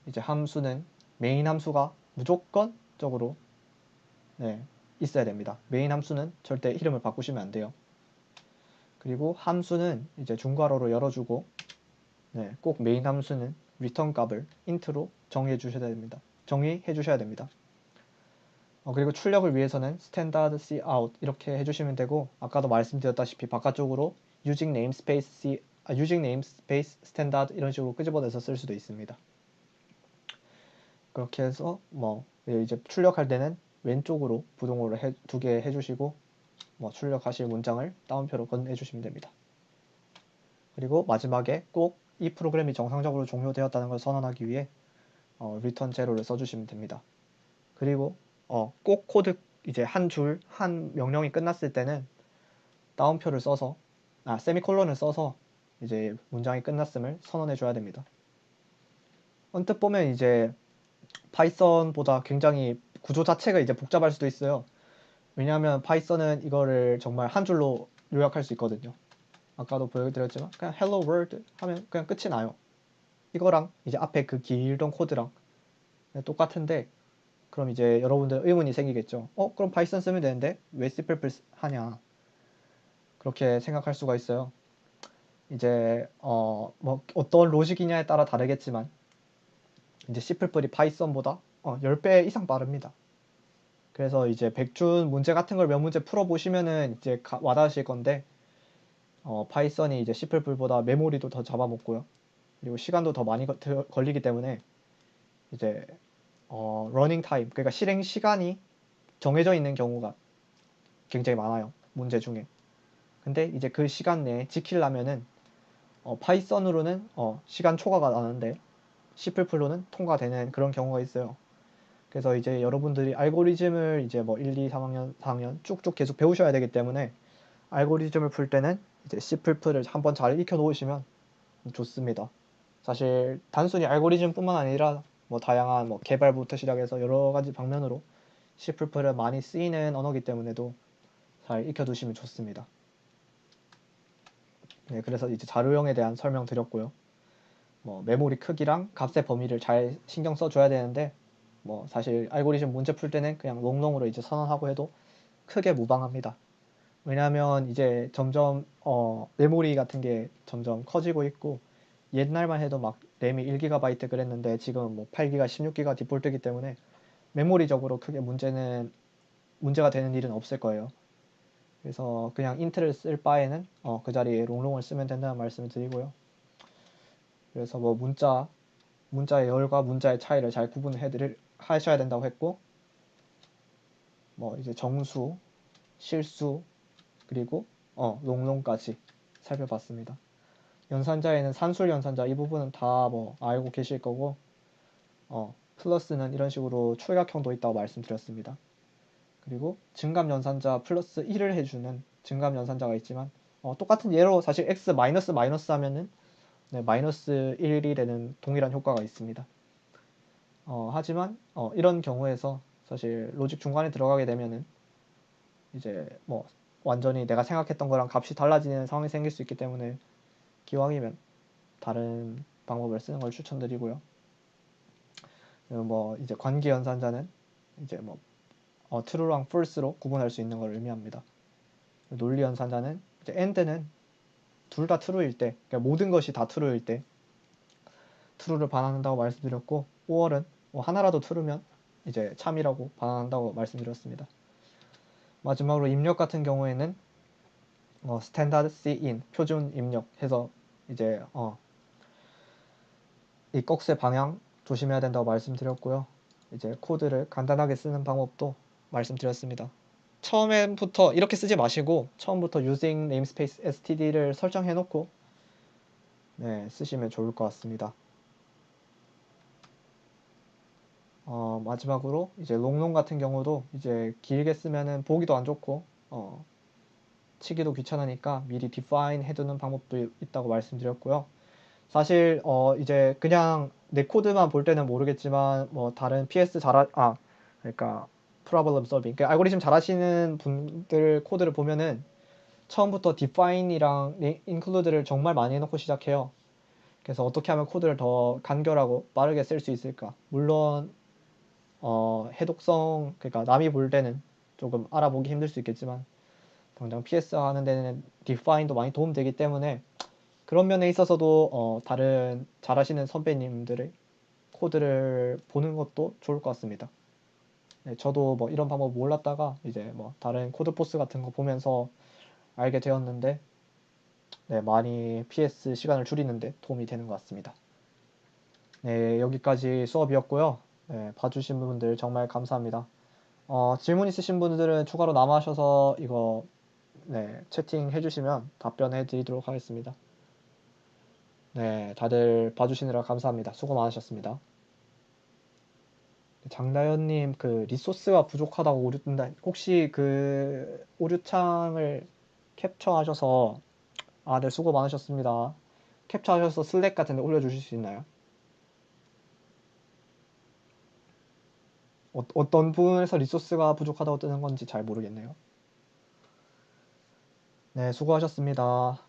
이제 함수는 메인 함수가 무조건적으로 네, 있어야 됩니다. 메인 함수는 절대 이름을 바꾸시면 안 돼요. 그리고 함수는 이제 중괄호로 열어주고 네, 꼭 메인 함수는 return 값을 int로 정의해 주셔야 됩니다. 그리고 출력을 위해서는 standard cout 이렇게 해주시면 되고 아까도 말씀드렸다시피 바깥쪽으로 using namespace standard 이런 식으로 끄집어내서 쓸 수도 있습니다. 그렇게 해서 뭐 이제 출력할 때는 왼쪽으로 부동호를 두 개 해주시고 뭐 출력하실 문장을 따옴표로 건네주시면 됩니다. 그리고 마지막에 꼭 이 프로그램이 정상적으로 종료되었다는 걸 선언하기 위해 return zero를 써주시면 됩니다. 그리고 꼭 코드 이제 한 명령이 끝났을 때는 따옴표를 써서 세미콜론을 써서 이제 문장이 끝났음을 선언해 줘야 됩니다. 언뜻 보면 이제 파이썬보다 굉장히 구조 자체가 이제 복잡할 수도 있어요. 왜냐하면 파이썬은 이거를 정말 한 줄로 요약할 수 있거든요. 아까도 보여드렸지만 그냥 hello world 하면 그냥 끝이 나요. 이거랑 이제 앞에 그 길던 코드랑 똑같은데 그럼 이제 여러분들 의문이 생기겠죠. 그럼 파이썬 쓰면 되는데 왜 C++ 하냐? 그렇게 생각할 수가 있어요. 이제 뭐 어떤 로직이냐에 따라 다르겠지만 이제 C++ 파이썬보다 10배 이상 빠릅니다. 그래서 이제 백준 문제 같은 걸 몇 문제 풀어보시면은 이제 와닿으실 건데 파이썬이 이제 C++보다 메모리도 더 잡아먹고요. 그리고 시간도 더 많이 걸리기 때문에 이제 러닝 타임 그러니까 실행 시간이 정해져 있는 경우가 굉장히 많아요. 문제 중에. 근데 이제 그 시간 내에 지키려면은 파이썬으로는 시간 초과가 나는데 C++로는 통과되는 그런 경우가 있어요. 그래서 이제 여러분들이 알고리즘을 이제 뭐 1, 2, 3학년, 4학년 쭉쭉 계속 배우셔야 되기 때문에 알고리즘을 풀 때는 이제 C++를 한번 잘 익혀 놓으시면 좋습니다. 사실 단순히 알고리즘뿐만 아니라 뭐 다양한 뭐 개발부터 시작해서 여러 가지 방면으로 C++를 많이 쓰이는 언어기 때문에도 잘 익혀두시면 좋습니다. 네, 그래서 이제 자료형에 대한 설명 드렸고요. 뭐 메모리 크기랑 값의 범위를 잘 신경 써줘야 되는데 뭐 사실 알고리즘 문제 풀 때는 그냥 롱롱으로 이제 선언하고 해도 크게 무방합니다. 왜냐하면 이제 점점 메모리 같은 게 점점 커지고 있고 옛날만 해도 막 램이 1GB 그랬는데 지금은 뭐 8GB, 16GB 디폴트이기 때문에 메모리적으로 크게 문제가 되는 일은 없을 거예요. 그래서 그냥 인트를 쓸 바에는 그 자리에 롱롱을 쓰면 된다는 말씀을 드리고요. 그래서 뭐 문자의 열과 문자의 차이를 잘 하셔야 된다고 했고 뭐 이제 정수, 실수 그리고 롱롱까지 살펴봤습니다. 연산자에는 산술 연산자 이 부분은 다 뭐 알고 계실 거고 플러스는 이런 식으로 출력형도 있다고 말씀드렸습니다. 그리고 증감 연산자 플러스 1을 해주는 증감 연산자가 있지만 똑같은 예로 사실 x 마이너스 마이너스 하면은 네, 마이너스 1이 되는 동일한 효과가 있습니다. 하지만 이런 경우에서 사실 로직 중간에 들어가게 되면은 이제 뭐 완전히 내가 생각했던 거랑 값이 달라지는 상황이 생길 수 있기 때문에 기왕이면 다른 방법을 쓰는 걸 추천드리고요. 그리고 뭐 이제 관계 연산자는 이제 뭐 true랑 false로 구분할 수 있는 걸 의미합니다. 논리 연산자는 이제 and는 둘 다 true일 때, 그러니까 모든 것이 다 true일 때 true를 반환한다고 말씀드렸고, or은 뭐 하나라도 true면 이제 참이라고 반환한다고 말씀드렸습니다. 마지막으로 입력 같은 경우에는 스탠다드 Cin 표준 입력해서 이제 이 꺽쇠 방향 조심해야 된다고 말씀드렸고요. 이제 코드를 간단하게 쓰는 방법도 말씀드렸습니다. 처음부터 이렇게 쓰지 마시고 처음부터 using namespace std를 설정해 놓고 쓰시면 좋을 것 같습니다. 마지막으로 이제 롱롱 같은 경우도 이제 길게 쓰면은 보기도 안 좋고 치기도 귀찮으니까 미리 define 해두는 방법도 있다고 말씀드렸고요. 사실 이제 그냥 내 코드만 볼 때는 모르겠지만 뭐 다른 PS 그러니까 problem solving, 그러니까 알고리즘 잘하시는 분들 코드를 보면은 처음부터 define이랑 include를 정말 많이 해놓고 시작해요. 그래서 어떻게 하면 코드를 더 간결하고 빠르게 쓸 수 있을까? 물론 해독성, 그러니까 남이 볼 때는 조금 알아보기 힘들 수 있겠지만 당장 PS 하는 데는 define도 많이 도움되기 때문에 그런 면에 있어서도 다른 잘하시는 선배님들의 코드를 보는 것도 좋을 것 같습니다. 네, 저도 뭐 이런 방법 몰랐다가 이제 뭐 다른 코드포스 같은 거 보면서 알게 되었는데 많이 PS 시간을 줄이는데 도움이 되는 것 같습니다. 네, 여기까지 수업이었고요. 네, 봐주신 분들 정말 감사합니다. 질문 있으신 분들은 추가로 남아셔서 이거 채팅 해주시면 답변해 드리도록 하겠습니다. 네, 다들 봐주시느라 감사합니다. 수고 많으셨습니다. 장다현님, 그 리소스가 부족하다고 오류 뜬다. 혹시 그 오류창을 캡처하셔서 네, 수고 많으셨습니다. 캡처하셔서 슬랙 같은 데 올려주실 수 있나요? 어떤 부분에서 리소스가 부족하다고 뜨는 건지 잘 모르겠네요. 네, 수고하셨습니다.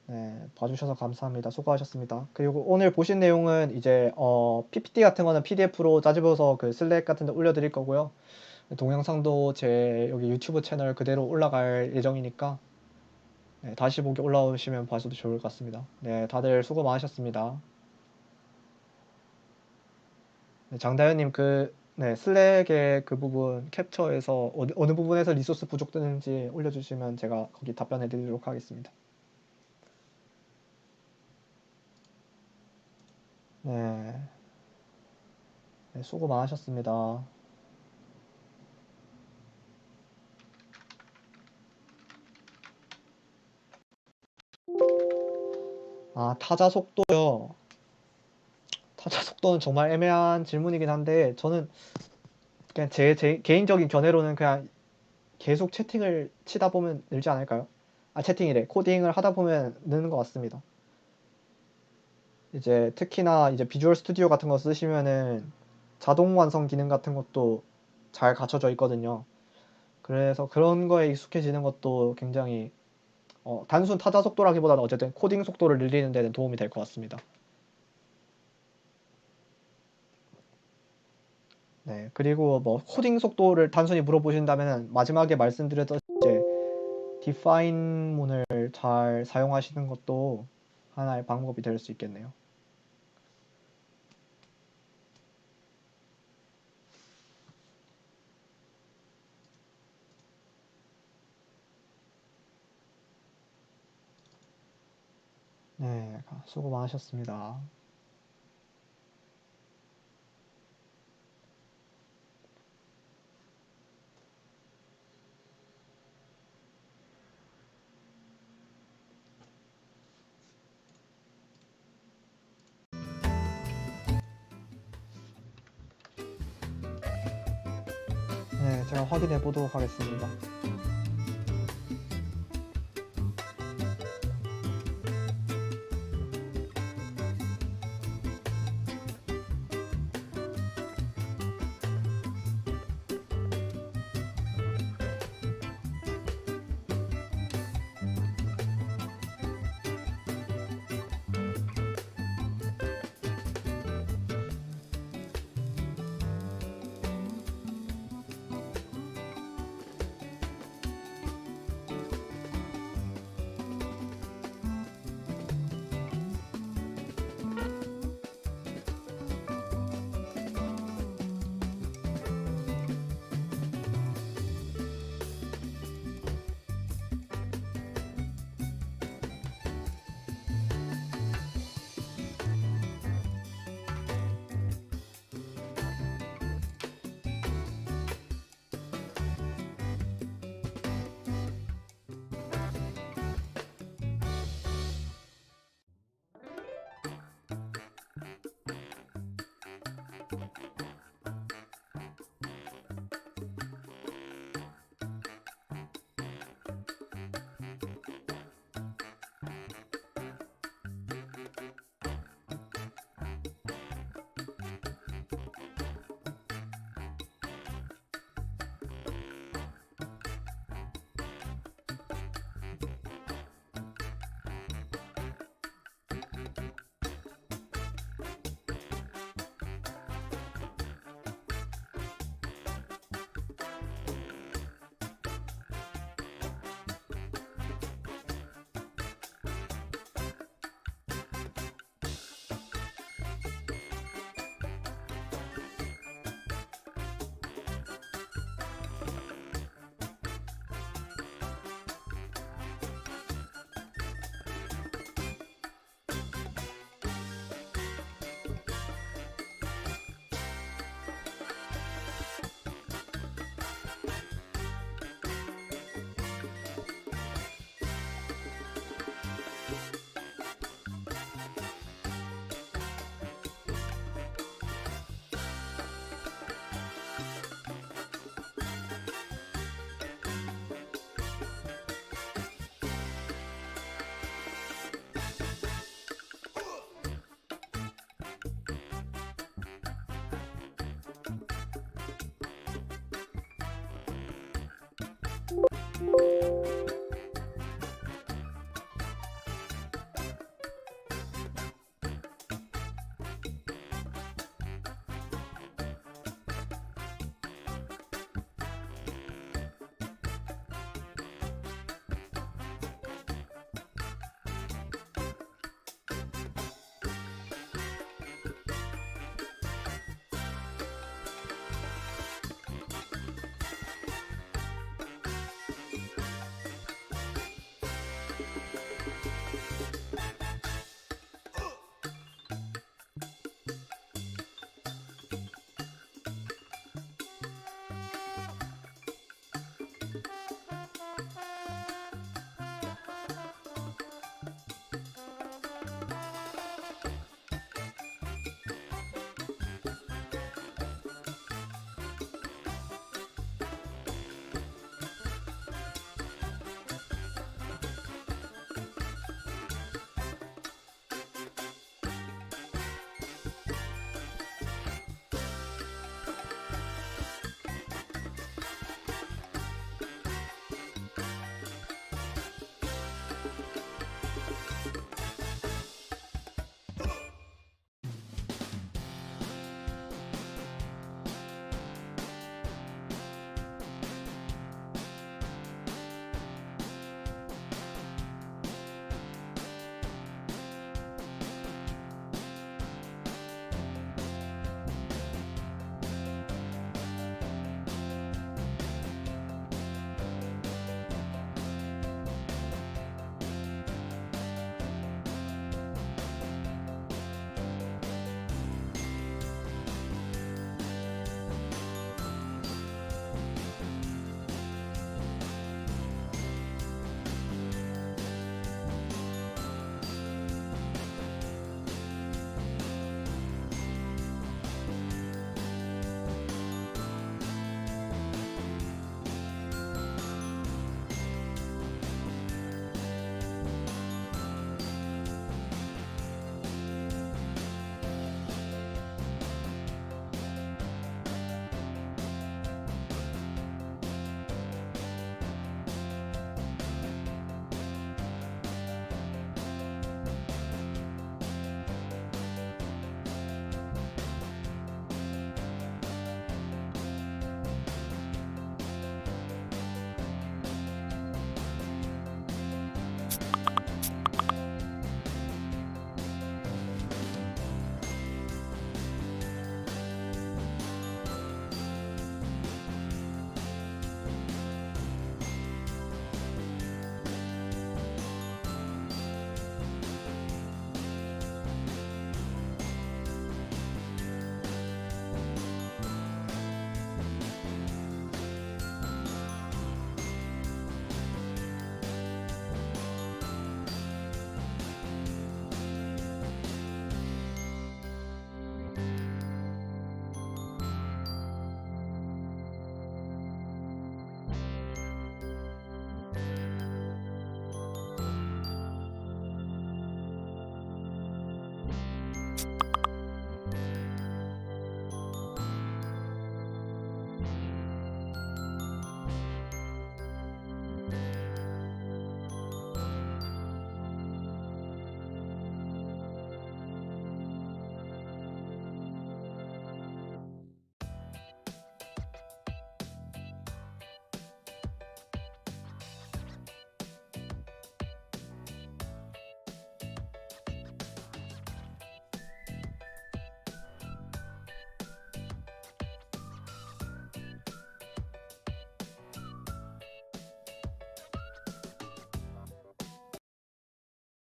네, 봐주셔서 감사합니다. 수고하셨습니다. 그리고 오늘 보신 내용은 이제 PPT 같은 거는 PDF로 짜집어서 그 슬랙 같은 데 올려드릴 거고요. 동영상도 제 여기 유튜브 채널 그대로 올라갈 예정이니까 다시 보기 올라오시면 봐셔도 좋을 것 같습니다. 네, 다들 수고 많으셨습니다. 네, 장다현님 슬랙의 그 부분 캡처해서 어느 부분에서 리소스 부족되는지 올려주시면 제가 거기 답변해 드리도록 하겠습니다. 네, 네, 수고 많으셨습니다. 타자 속도요. 타자 속도는 정말 애매한 질문이긴 한데 저는 그냥 제 개인적인 견해로는 그냥 계속 채팅을 치다 보면 늘지 않을까요? 채팅이래. 코딩을 하다 보면 느는 것 같습니다. 이제 특히나 이제 비주얼 스튜디오 같은 거 쓰시면은 자동 완성 기능 같은 것도 잘 갖춰져 있거든요. 그래서 그런 거에 익숙해지는 것도 굉장히 단순 타자 속도라기보다는 어쨌든 코딩 속도를 늘리는 데는 도움이 될 것 같습니다. 네, 그리고 뭐 코딩 속도를 단순히 물어보신다면 마지막에 말씀드렸던 이제 define문을 잘 사용하시는 것도 하나의 방법이 될 수 있겠네요. 네, 수고 많으셨습니다. 제가 확인해 보도록 하겠습니다.